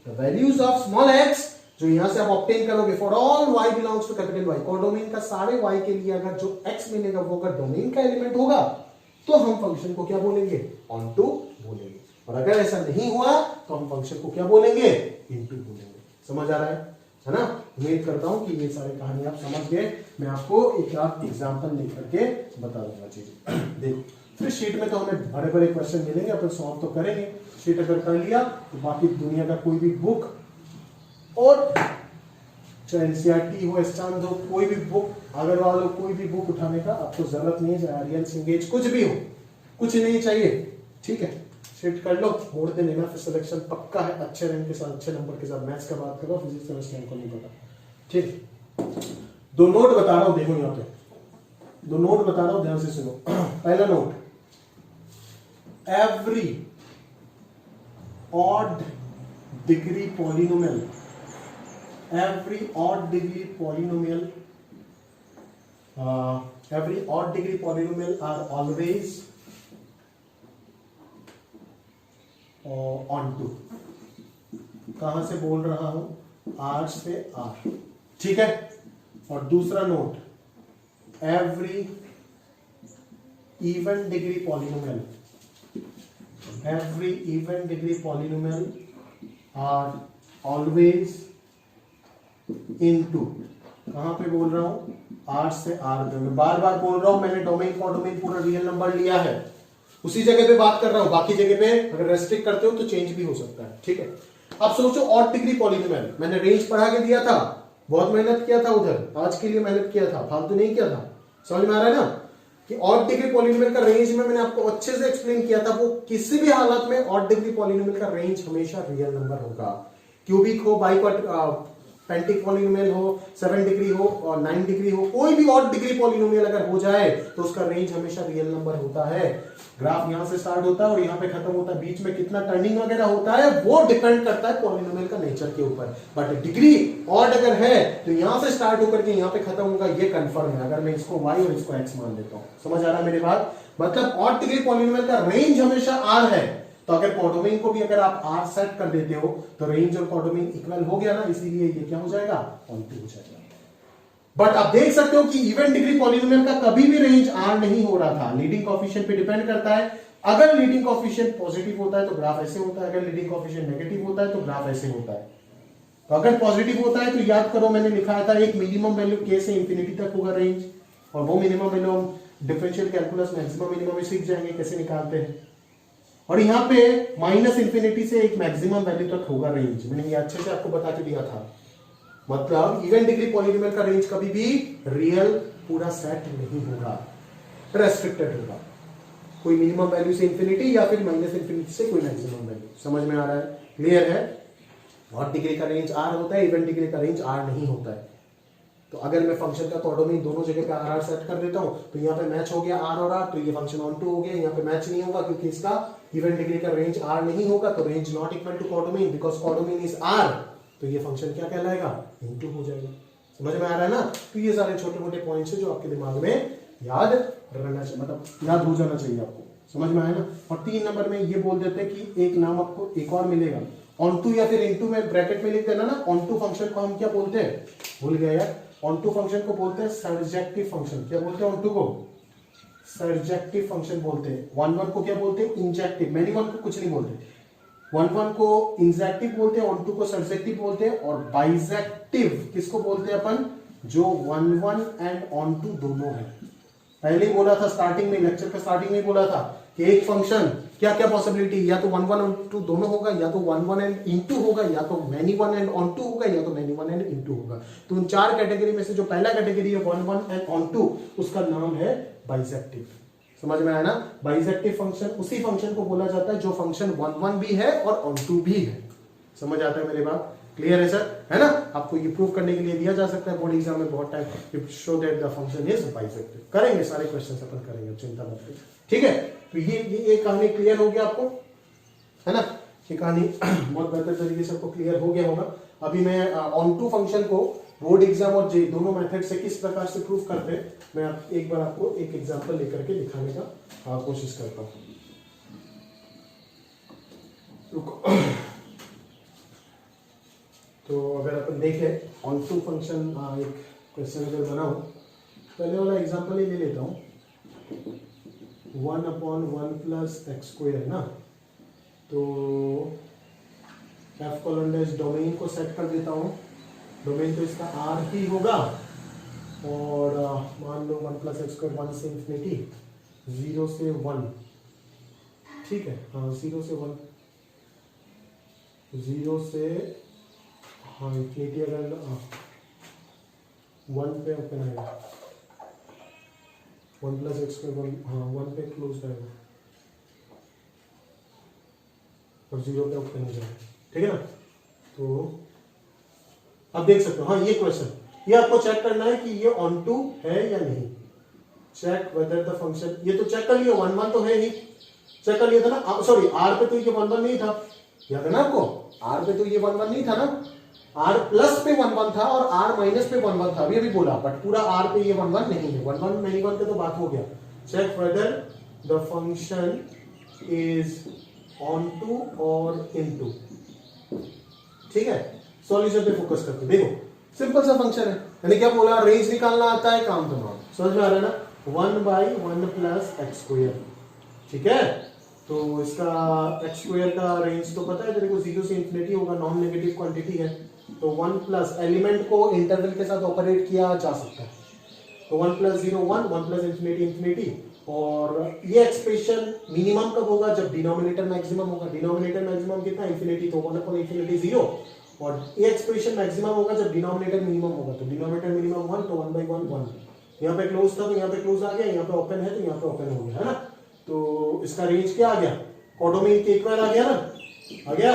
The values of small x जो यहां से आप ऑब्टेन करोगे, for all y belongs to capital Y, codomain का सारे y के लिए अगर जो x मिलेगा वो अगर डोमेन का एलिमेंट होगा तो हम फंक्शन को क्या बोलेंगे, ऑन टू बोलेंगे, और अगर ऐसा नहीं हुआ तो हम फंक्शन को क्या बोलेंगे, इनटू बोलेंगे। समझ आ रहा है ना? उम्मीद करता हूं कि ये सारी कहानी आप समझ गए। मैं आपको एक आध एग्जांपल लेकर के बता दूंगा चीजें। देखो फिर शीट में तो हमें बड़े बड़े क्वेश्चन मिलेंगे, अपन सॉल्व तो करेंगे। शीट अगर कर लिया तो बाकी दुनिया का कोई भी बुक, और चाहे एनसीईआरटी हो, स्टैंड हो, कोई भी बुक, अग्रवाल हो, कोई भी बुक उठाने का आपको जरूरत नहीं है, चाहे आर्यन सिंगेज कुछ भी हो, कुछ नहीं चाहिए, ठीक है। शीट कर लो, मोड़ दे लेना, फिर सिलेक्शन पक्का है, अच्छे रैंक के साथ, अच्छे नंबर के साथ। मैथ्स का बात करो, फिजिक्स केमिस्ट्री को नहीं पता, ठीक। दो नोट बता रहा हूं, देखो यहाँ पे दो नोट बता रहा हूं, ध्यान से सुनो। पहला note, every odd degree polynomial, every odd degree polynomial are always onto, कहां से बोल रहा हूं, R से R, ठीक है। और दूसरा note, every even degree polynomial are always into, कहां पे बोल रहा हूं, R से R पे। मैं बार बार बोल रहा हूं, मैंने डोमेन कोडोमेन पूरा रियल नंबर लिया है, उसी जगह पे बात कर रहा हूं, बाकी जगह पे अगर रेस्ट्रिक्ट करते हो तो चेंज भी हो सकता है, ठीक है। अब सोचो ऑड डिग्री पॉलिनोमियल, मैंने रेंज पढ़ा के दिया था, बहुत मेहनत किया था उधर, आज के लिए मेहनत किया था, फालतू नहीं किया था। समझ में आ रहा है ना कि ऑड डिग्री पॉलिनोमियल का रेंज में मैंने आपको अच्छे से एक्सप्लेन किया था, वो किसी भी हालत में ऑड डिग्री पॉलिनोमियल का रेंज हमेशा रियल नंबर होगा। क्यूबिक हो, बाइक्वाड पेंटिक पॉलिनोमियल हो, 7 डिग्री हो और 9 डिग्री हो, कोई भी ऑड डिग्री पॉलिनोमियल अगर हो जाए तो उसका रेंज हमेशा रियल नंबर होता है। ग्राफ यहां से स्टार्ट होता है और यहां पे खत्म होता है, बीच में कितना टर्निंग वगैरह होता है वो डिपेंड करता है पॉलिनोमियल का नेचर के ऊपर। बट डिग्री ऑड अगर है तो यहां से स्टार्ट होकर के यहां पे खत्म होगा, ये कंफर्म है। अगर मैं इसको y और इसको x मान लेता हूं, समझ आ रहा है मेरी बात? मतलब ऑड डिग्री पॉलिनोमियल का रेंज हमेशा r है, तो अगर कोडोमेन को भी अगर आप R सेट कर देते हो तो रेंज और कोडोमेन इक्वल हो गया ना, इसीलिए ये क्या हो जाएगा, ऑनटू हो जाएगा। बट आप देख सकते हो कि इवन डिग्री पॉलिनोमियल का कभी भी रेंज R नहीं हो रहा था, लीडिंग कोएफिशिएंट पे डिपेंड करता है। अगर लीडिंग कोएफिशिएंट पॉजिटिव होता है तो ग्राफ ऐसे होता है, अगर लीडिंग कोएफिशिएंट नेगेटिव होता है तो ग्राफ ऐसे होता है। तो अगर पॉजिटिव होता है तो याद करो मैंने लिखा था एक मिनिमम वैल्यू k से इंफिनिटी तक होगा रेंज, और वो मिनिमम वैल्यू हम डिफरेंशियल कैलकुलस मैक्सिमम मिनिमम में सीख जाएंगे कैसे निकालते हैं। और यहाँ पे माइनस इंफिनिटी से एक मैक्सिमम वैल्यू तक होगा रेंज, मैंने ये अच्छे से आपको बता के दिया था। मतलब इवन डिग्री पॉलिनोमियल का रेंज कभी भी रियल पूरा सेट नहीं होगा, रेस्ट्रिक्टेड होगा, कोई मिनिमम वैल्यू से इंफिनिटी या फिर माइनस इंफिनिटी से कोई मैक्सिमम वैल्यू। समझ में आ रहा है? क्लियर है? ऑड डिग्री का रेंज R होता है, इवन डिग्री का रेंज R नहीं होता है। तो अगर मैं फंक्शन का कोडोमेन दोनों जगह पे R सेट कर देता हूं तो यहाँ पे मैच हो गया R और R, तो ये फंक्शन ऑन टू हो गया। यहाँ पे मैच नहीं होगा क्योंकि इसका इवन डिग्री का रेंज R नहीं होगा, तो range not equal to codomain because codomain is R, तो ये फंक्शन क्या कहलाएगा, इनटू हो जाएगा। समझ में आ रहा है ना? तो ये सारे छोटे मोटे पॉइंट्स है जो आपके दिमाग में याद रहना चाहिए, मतलब याद हो जाना चाहिए आपको। समझ में आया ना? और 3 नंबर में ये बोल देते हैं कि एक नाम आपको एक और मिलेगा, ऑनटू या फिर इनटू में ब्रैकेट में लिख देना ना। ऑनटू फंक्शन को हम क्या बोलते हैं, भूल गया यार। ऑनटू फंक्शन को बोलते हैं सर्जेक्टिव फंक्शन। क्या बोलते हैं ऑनटू को? सर्जेक्टिव फंक्शन बोलते हैं। 1 को क्या बोलते हैं, इंजेक्टिव। मैनी 1 को कुछ नहीं बोलते, 1 को इंजेक्टिव बोलते हैं, ऑनटू को सर्जेक्टिव बोलते हैं। और बाइजेक्टिव किसको बोलते हैं अपन, जो 1 एंड ऑनटू दोनों है। पहले ही बोला था स्टार्टिंग में, लेक्चर के स्टार्टिंग में बोला था कि एक फंक्शन क्या क्या पॉसिबिलिटी, या तो 1 और 2 दोनों होगा, या तो 1 एंड इनटू होगा, या तो मैनी 1 एंड ऑन 2 होगा, या तो मैनी 1 एंड इनटू होगा। तो उन 4 कैटेगरी में से जो पहला कैटेगरी है 1 एंड ऑन 2, उसका नाम है बाइसेक्टिव। समझ में आया ना? बाइसेक्टिव फंक्शन उसी फंक्शन को बोला जाता है जो फंक्शन 1 1 भी है और ऑन 2 भी है। समझ आता है मेरी बात? क्लियर है सर? है ना? आपको ये प्रूव करने के लिए दिया जा सकता है बोर्ड एग्जाम में बहुत time, you show that the function is bijective. करेंगे सारे क्वेश्चंस अपन करेंगे, चिंता मत करिए। ठीक है, तो ये कहानी क्लियर हो गया आपको, है ना? ये कहानी बहुत बेहतर तरीके से आपको क्लियर हो गया होगा। अभी मैं ऑन टू फंक्शन को बोर्ड एग्जाम और जे दोनों मेथड से किस प्रकार से प्रूव करते हैं, मैं एक बार आपको एक एग्जांपल लेकर के दिखाने का कोशिश करता हूं। रुको। तो अगर अपन देखें ऑन टू फंक्शन एक क्वेश्चन अगर बनाऊं, पहले वाला एग्जांपल ही ले लेता हूं। 1/1 प्लस एक्स स्क्वायर ना, तो एफ कॉलन डैश डोमेन को सेट कर देता हूं। डोमेन तो इसका आर ही होगा और मान लो 1 प्लस एक्स स्क्वायर 1 से इंफिनिटी 0 से 1, ठीक है, हाँ 0 से 1, 0 से हाँ इंफिनिटी अगर 1 पे ओपन आएगा, 1 प्लस एक्स स्क्वायर 1, हाँ 1 पे क्लोज आएगा और 0 पे ओपन हो जाएगा, ठीक है ना? तो अब देख सकते हो, हाँ ये क्वेश्चन, ये आपको चेक करना है कि ये ऑन टू है या नहीं। चेक वेदर द फंक्शन, ये तो चेक कर लिया 1 1 तो है ही, चेक कर लिया था ना, सॉरी आर पे तो ये 1 1 नहीं था, याद है ना आपको? आर पे तो ये 1 1 नहीं था ना, आर प्लस पे 1 1 था और आर माइनस पे 1 1 था, अभी बोला, बट पूरा आर पे ये 1 1 नहीं है, 1 1 नहीं 1 पे तो बात हो गया। Check whether the function is onto और इन टू, ठीक है? सॉल्यूशन पे फोकस करते, देखो सिंपल सा फंक्शन है, यानी क्या बोला, रेंज निकालना आता है, काम तमाम, समझ में आ रहा है ना? 1/1 प्लस एक्स स्क्वायर, ठीक है? तो इसका एक्स स्क्वायर का रेंज तो पता है तेरे को, 0 से इंफिनिटी होगा, नॉन नेगेटिव क्वांटिटी है, तो 1 प्लस एलिमेंट को इंटरवल के साथ ऑपरेट किया जा सकता है, तो 1 प्लस 0 1, 1 प्लस इंफिनिटी इंफिनिटी, और ये एक्सप्रेशन मिनिमम कब होगा, जब डिनोमिनेटर मैक्सिमम होगा। डिनोमिनेटर मैक्सिमम कितना, इंफिनिटी, तो 1/इंफिनिटी 0, और ये एक्सप्रेशन मैक्सिमम होगा जब डिनोमिनेटर मिनिमम होगा, तो डिनोमिनेटर मिनिमम 1, तो 1/1 1, यहाँ पे क्लोज था तो यहाँ पे क्लोज आ गया, यहाँ पे ओपन है तो यहाँ पे ओपन हो गया, है ना? तो इसका रेंज क्या आ गया, कोडोमेन के इक्वल आ गया ना, आ गया,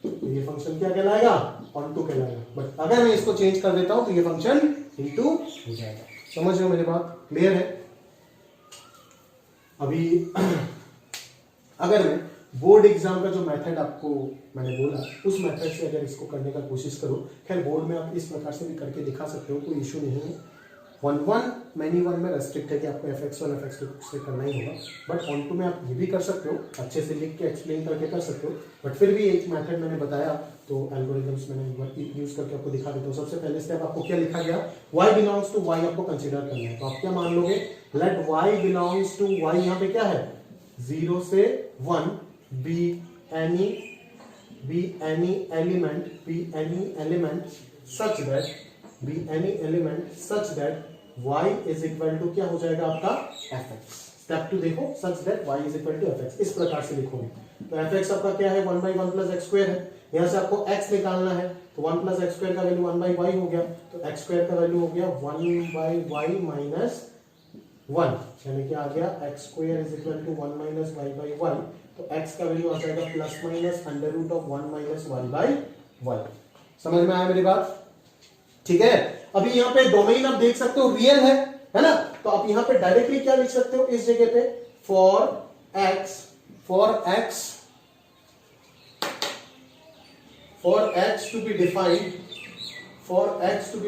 तो ये फंक्शन क्या कहलाएगा, ऑन टू कहलाएगा। बट अगर मैं इसको चेंज कर देता हूं तो ये फंक्शन इनटू हो जाएगा। समझ रहे हो मेरी बात? क्लियर है? अभी अगर मैं बोर्ड एग्जाम का जो मेथड आपको मैंने बोला, उस मेथड से अगर इसको करने का कोशिश करो, खैर बोर्ड में आप इस प्रकार से भी करके दिखा सकते हो, कोई इशू नहीं है। 1 1 मैनी 1 में रेस्ट्रिक्ट है कि आपको fx1 fx2 से करना ही होगा, बट ऑन टू में आप ये भी कर सकते हो, अच्छे से लिख के एक्सप्लेन करके कर सकते हो, बट फिर भी एक मेथड मैंने बताया तो एल्गोरिथम्स मैंने यूज करके आपको दिखा देता हूँ। सबसे पहले स्टेप आपको क्या लिखा गया, y बिलोंग्स टू y आपको कंसिडर करना है, तो आप क्या मान लोगे, let y belongs to y, यहाँ पे क्या है 0 से 1, be any element such that y is equal to क्या हो जाएगा आपका fx। स्टेप 2 देखो, such that y is equal to fx, इस प्रकार से लिखोगे। तो fx आपका क्या है, 1/1 प्लस एक्स स्क्वायर है, यहाँ से आपको x निकालना है, तो 1 प्लस एक्स स्क्वायर का वैल्यू 1/y हो गया, तो x स्क्वायर का वैल्यू हो गया 1/y माइनस 1, यानी कि आ गया x square is equal to 1 minus y/y, तो x का वैल्यू आ जाएगा plus minus under root of 1 minus y/y। समझ में आया मेरी बात? ठीक है। अभी यहाँ पे डोमेन आप देख सकते हो रियल है ना? तो आप यहाँ पे डायरेक्टली क्या लिख सकते हो इस जगह पे, for x to be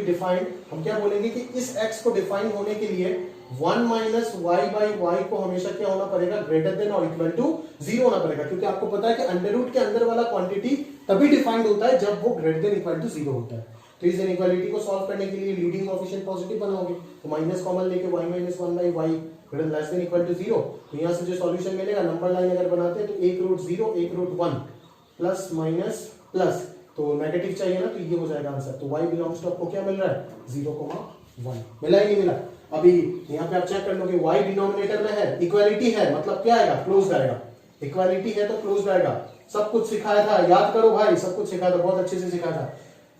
defined, हम क्या बोलेंगे कि इस x को डिफाइन होने के लिए 1 माइनस y/y को हमेशा क्या होना पड़ेगा, ग्रेटर देन और इक्वल टू 0 होना पड़ेगा, क्योंकि आपको पता है कि अंडर रूट के अंदर वाला क्वांटिटी तभी डिफाइंड होता है जब वो ग्रेटर देन इक्वल टू 0 होता है। तो इस इनइक्वालिटी को सॉल्व करने के लिए लीडिंग कोएफिशिएंट पॉजिटिव बनाओगे, तो माइनस कॉमन लेके y minus 1/y greater less than equal to 0, तो यहां से जो सॉल्यूशन मिलेगा, नंबर लाइन अगर बनाते हैं तो 1 root 0 1 root 1 plus minus plus, तो नेगेटिव चाहिए ना, तो ये हो जाएगा आंसर। तो y बिलोंग्स टू आपको क्या मिल रहा है 0,1, मिला ही नहीं मिला? अभी यहाँ पे आप चेक कर लोगे, y डिनोमिनेटर में है, इक्वालिटी है, मतलब क्या आएगा, क्लोज्ड आएगा, इक्वालिटी है तो क्लोज्ड आएगा। सब कुछ सिखाया था, याद करो भाई, सब कुछ सिखाया था, बहुत अच्छे से सिखाया था।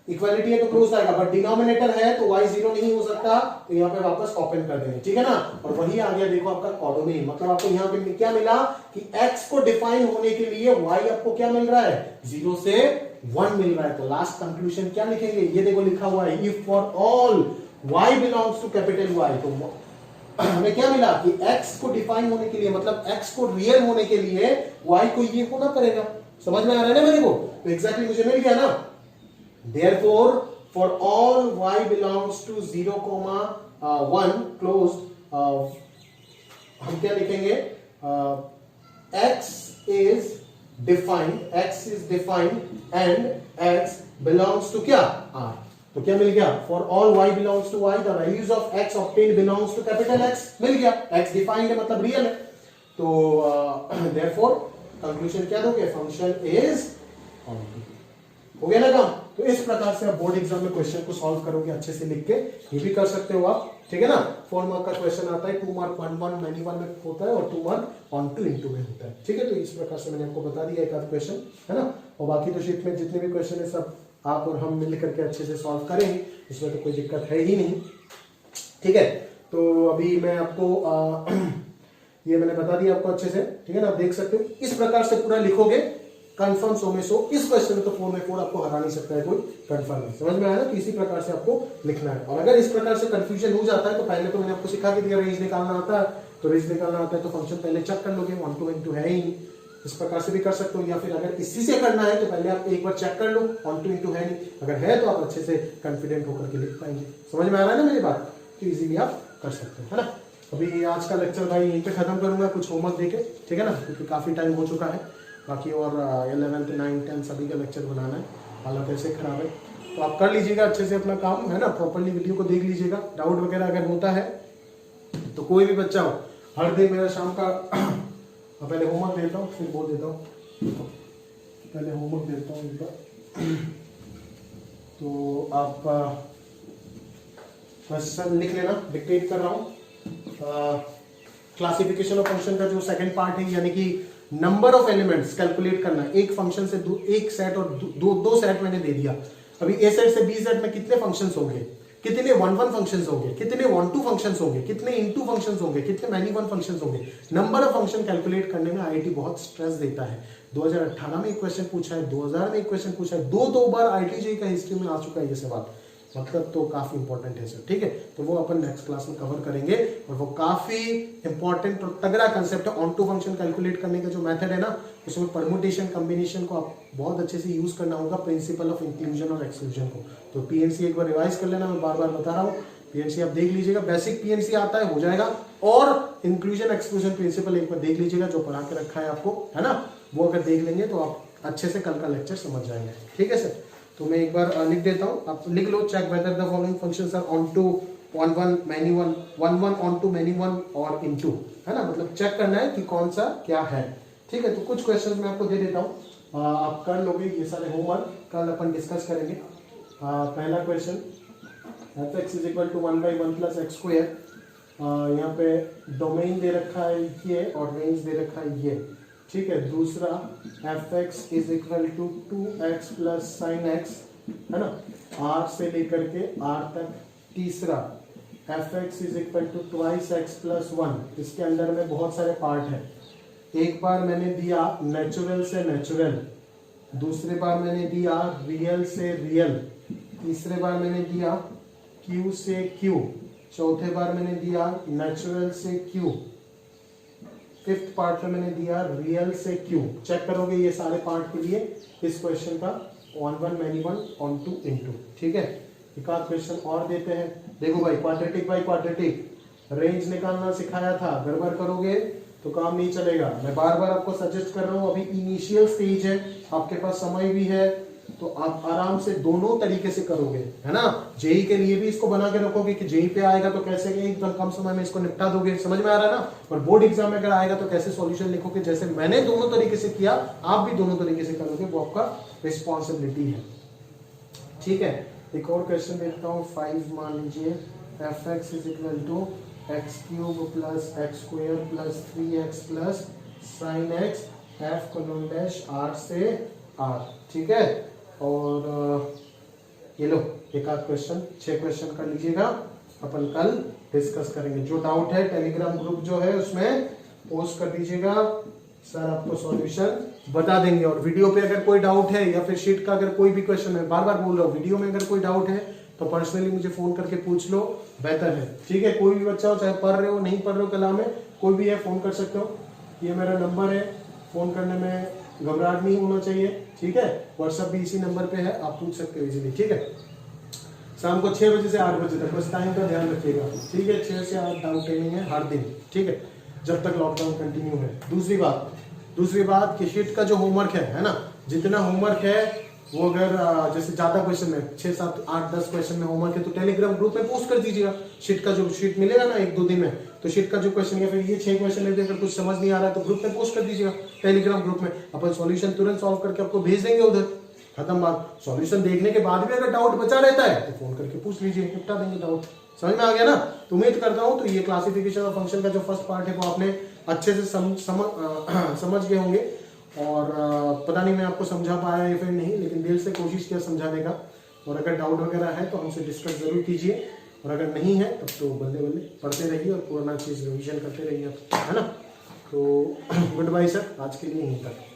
इक्वालिटी है तो क्लोज आएगा, बट डिनोमिनेटर है तो y जीरो नहीं हो सकता, तो यहाँ पे वापस ओपन कर देंगे, ठीक है ना। और वही आ गया देखो आपका कोडोमेन, मतलब आपको यहाँ पे क्या मिला कि x को डिफाइन होने के लिए y आपको क्या मिल रहा है, 0 से 1 मिल रहा है। तो लास्ट कंक्लूजन क्या लिखेंगे, ये देखो लिखा हुआ है, if for all y belongs to capital Y, तो हमें क्या मिला कि x को डिफाइन होने के लिए, मतलब x को रियल होने के लिए y को ये होना पड़ेगा। समझ में आ रहा है ना मेरे को, तो एग्जैक्टली मुझे मिल गया ना। Therefore, for all y belongs to 0, 1 closed, हम क्या लिखेंगे, x is defined and x belongs to क्या r। तो क्या मिल गया, for all y belongs to y, the values of x obtained belongs to capital X, मिल गया। x defined है मतलब रियल है, तो therefore कंक्लूजन क्या दोगे, फंक्शन इज ऑनटू। हो गया ना काम। तो इस प्रकार से आप बोर्ड एग्जाम में क्वेश्चन को सॉल्व करोगे अच्छे से लिख के, ये भी कर सकते हो आप, ठीक है ना। 4 मार्क का क्वेश्चन आता है, 2 मार्क 1 मैनी 1 में होता है और 2 मार्क ऑन टू इनटू में होता है, ठीक है। तो इस प्रकार से मैंने आपको बता दिया एक आध क्वेश्चन, है ना। और बाकी तो शीट में जितने भी क्वेश्चन है सब आप और हम मिल करके अच्छे से सॉल्व करेंगे, इसमें तो कोई दिक्कत है ही नहीं, ठीक है। तो अभी मैं आपको ये मैंने बता दिया आपको अच्छे से, ठीक है ना। आप देख सकते हो इस प्रकार से पूरा लिखोगे, कंफर्म 100 में 100। इस क्वेश्चन में तो 4 में 4 आपको हरा नहीं सकता है कोई, कंफर्म है। समझ में आया ना, तो इसी प्रकार से आपको लिखना है। और अगर इस प्रकार से कंफ्यूजन हो जाता है तो पहले तो मैंने आपको सिखा के दिया, रेंज निकालना आता है, तो रेंज निकालना आता है तो फंक्शन पहले चेक कर लोगे, 1 to इनटू है ही नहीं, इस प्रकार से भी कर सकते हो। या फिर अगर इसी से करना है तो पहले आप एक बार चेक कर लो, 1 to इनटू है नहीं, अगर है तो आप अच्छे से कॉन्फिडेंट होकर के लिख पाएंगे। समझ में आ रहा है ना मेरी बात, तो इजीली आप कर सकते हो, है ना। अभी आज का लेक्चर भाई यहीं पे खत्म करूंगा, कुछ होमवर्क देके, ठीक है ना, क्योंकि काफी टाइम हो चुका है। बाकी और 11th 9th 10th सभी का लेक्चर बनाना है, हालत ऐसे खराब है, तो आप कर लीजिएगा अच्छे से अपना काम, है ना। प्रॉपर्ली वीडियो को देख लीजिएगा, डाउट वगैरह अगर होता है तो कोई भी बच्चा हो, हर दिन मेरा शाम का पहले होमवर्क देता हूँ फिर बोल देता हूँ, पहले होमवर्क देता हूँ इनका, तो आप क्वेश्चन लिख लेना, डिक्टेट कर रहा हूँ। क्लासिफिकेशन ऑफ फंक्शन का जो सेकंड पार्ट है, यानी कि नंबर ऑफ एलिमेंट्स कैलकुलेट करना, एक फंक्शन से एक सेट और दो सेट मैंने दे दिया। अभी ए सेट से बी सेट में कितने फंक्शंस होंगे, कितने 1 फंक्शंस होंगे, कितने 1 2 फंक्शंस होंगे, कितने इनटू फंक्शंस होंगे, कितने मैनी 1 फंक्शंस होंगे। नंबर ऑफ फंक्शन कैलकुलेट करने में आईआईटी बहुत स्ट्रेस देता है। 2018 में एक क्वेश्चन पूछा है, 2000 में एक क्वेश्चन पूछा है, दो बार आईआईटी जेईई का हिस्ट्री में आ चुका है ये सवाल, मतलब तो काफी इंपॉर्टेंट है सर, ठीक है। तो वो अपन नेक्स्ट क्लास में कवर करेंगे, और वो काफी इंपॉर्टेंट और तगड़ा कंसेप्ट है। ऑन टू फंक्शन कैलकुलेट करने का जो मेथड है ना, उसमें परमुटेशन कॉम्बिनेशन को आप बहुत अच्छे से यूज करना होगा, प्रिंसिपल ऑफ इंक्लूजन और एक्सक्लूजन को। तो पीएनसी एक बार रिवाइज कर लेना, मैं बार बार बता रहा हूँ, पीएनसी आप देख लीजिएगा, बेसिक पीएनसी आता है, हो जाएगा, और इंक्लूजन एक्सक्लूजन प्रिंसिपल एक बार देख लीजिएगा, जो पढ़ा के रखा है आपको, है ना, वो अगर देख लेंगे तो आप अच्छे से कल का लेक्चर समझ जाएंगे, ठीक है सर। तो मैं एक बार लिख देता हूं, आप लिख लो, check whether the following functions are onto 1 many 1 onto many 1 और इनटू, है ना, मतलब चेक करना है कि कौन सा क्या है, ठीक है। तो कुछ क्वेश्चन मैं आपको दे देता हूं, आप कर लोगे ये सारे होमवर्क, कल अपन डिस्कस करेंगे। पहला क्वेश्चन, f(x = 1/1 + x², यहाँ पे डोमेन दे रखा है ये और रेंज दे रखा है ये, ठीक है। दूसरा f(x = 2x + sin x), है ना, r से लेकर के r तक। तीसरा f(x = 2x + 1), इसके अंदर में बहुत सारे पार्ट है। एक बार मैंने दिया नेचुरल से नेचुरल, दूसरे बार मैंने दिया रियल से रियल, तीसरे बार मैंने दिया q से q, चौथे बार मैंने दिया नेचुरल से q, फिफ्थ पार्ट में मैंने दिया रियल से क्यू। चेक करोगे ये सारे पार्ट के लिए इस क्वेश्चन का 1 मैनी 1 ऑन टू इनटू, ठीक है। एक आध क्वेश्चन और देते हैं, देखो भाई, क्वाड्रेटिक बाय क्वाड्रेटिक रेंज निकालना सिखाया था, गड़बड़ करोगे तो काम नहीं चलेगा। मैं बार बार आपको सजेस्ट कर रहा हूँ, अभी इनिशियल स्टेज है, आपके पास समय भी है, तो आप आराम से दोनों तरीके से करोगे, है ना। जेई के लिए भी इसको बना के रखोगे कि जेई पे आएगा तो कैसे एकदम कम समय में इसको निपटा दोगे, समझ में आ रहा है ना। और बोर्ड एग्जाम में अगर आएगा तो कैसे सॉल्यूशन लिखोगे, जैसे मैंने दोनों तरीके से किया, आप भी दोनों तरीके से करोगे, वो आपका रिस्पॉन्सिबिलिटी है, ठीक है। एक और क्वेश्चन देखता हूँ, 5 मान लीजिए, f(x = x³ + x² + 3x + sin x, f (r) से r, ठीक है। और ये लो एक आध क्वेश्चन, 6 क्वेश्चन कर लीजिएगा, अपन कल डिस्कस करेंगे। जो डाउट है टेलीग्राम ग्रुप जो है उसमें पोस्ट कर दीजिएगा, सर आपको सॉल्यूशन बता देंगे। और वीडियो पे अगर कोई डाउट है या फिर शीट का अगर कोई भी क्वेश्चन है, बार बार बोल रहा हूँ, वीडियो में अगर कोई डाउट है तो पर्सनली मुझे फोन करके पूछ लो, बेहतर है। ठीक है, कोई भी बच्चा हो, चाहे पढ़ रहे हो नहीं पढ़ रहे हो, कला में कोई भी है, फोन कर सकते हो। ये मेरा नंबर है, फोन करने में घबराहट नहीं होना चाहिए। ठीक है, व्हाट्सएप भी इसी नंबर पे है, आप पूछ सकते हो इजीली। ठीक है, शाम को 6 बजे से 8 बजे तक, बस टाइम का ध्यान रखिएगा। ठीक है, 6 से 8 डाउट ट्रेनिंग है हर दिन। ठीक है, जब तक लॉकडाउन कंटिन्यू है। दूसरी बात कि शीट का जो होमवर्क है ना, जितना होमवर्क है वो अगर जैसे ज्यादा क्वेश्चन है, 6, 7, 8, 10 क्वेश्चन में होमवर्क है तो टेलीग्राम ग्रुप में पोस्ट कर दीजिएगा। शीट का जो शीट मिलेगा ना 1-2 दिन में, तो शीट का जो क्वेश्चन या फिर ये 6 क्वेश्चन है, अगर कुछ समझ नहीं आ रहा है तो ग्रुप में पोस्ट कर दीजिएगा टेलीग्राम ग्रुप में। अपन सॉल्यूशन तुरंत सॉल्व करके आपको भेज देंगे उधर, खत्म बात। सॉल्यूशन देखने के बाद भी अगर डाउट बचा रहता है तो फोन करके पूछ लीजिए, निपटा देंगे डाउट। समझ में आ गया ना? तो उम्मीद करता हूं तो ये क्लासिफिकेशन और फंक्शन का जो फर्स्ट पार्ट है वो आपने अच्छे से समझ गए होंगे। और पता नहीं मैं आपको समझा पाया या फिर नहीं, लेकिन दिल से कोशिश किया समझाने का। और अगर डाउट वगैरह है तो हमसे डिस्कस जरूर कीजिए, और अगर नहीं है तब तो बल्ले बल्ले पढ़ते रहिए और पुराना चीज रिविजन करते रहिए, है ना? तो गुड बाय सर, आज के लिए यहीं तक।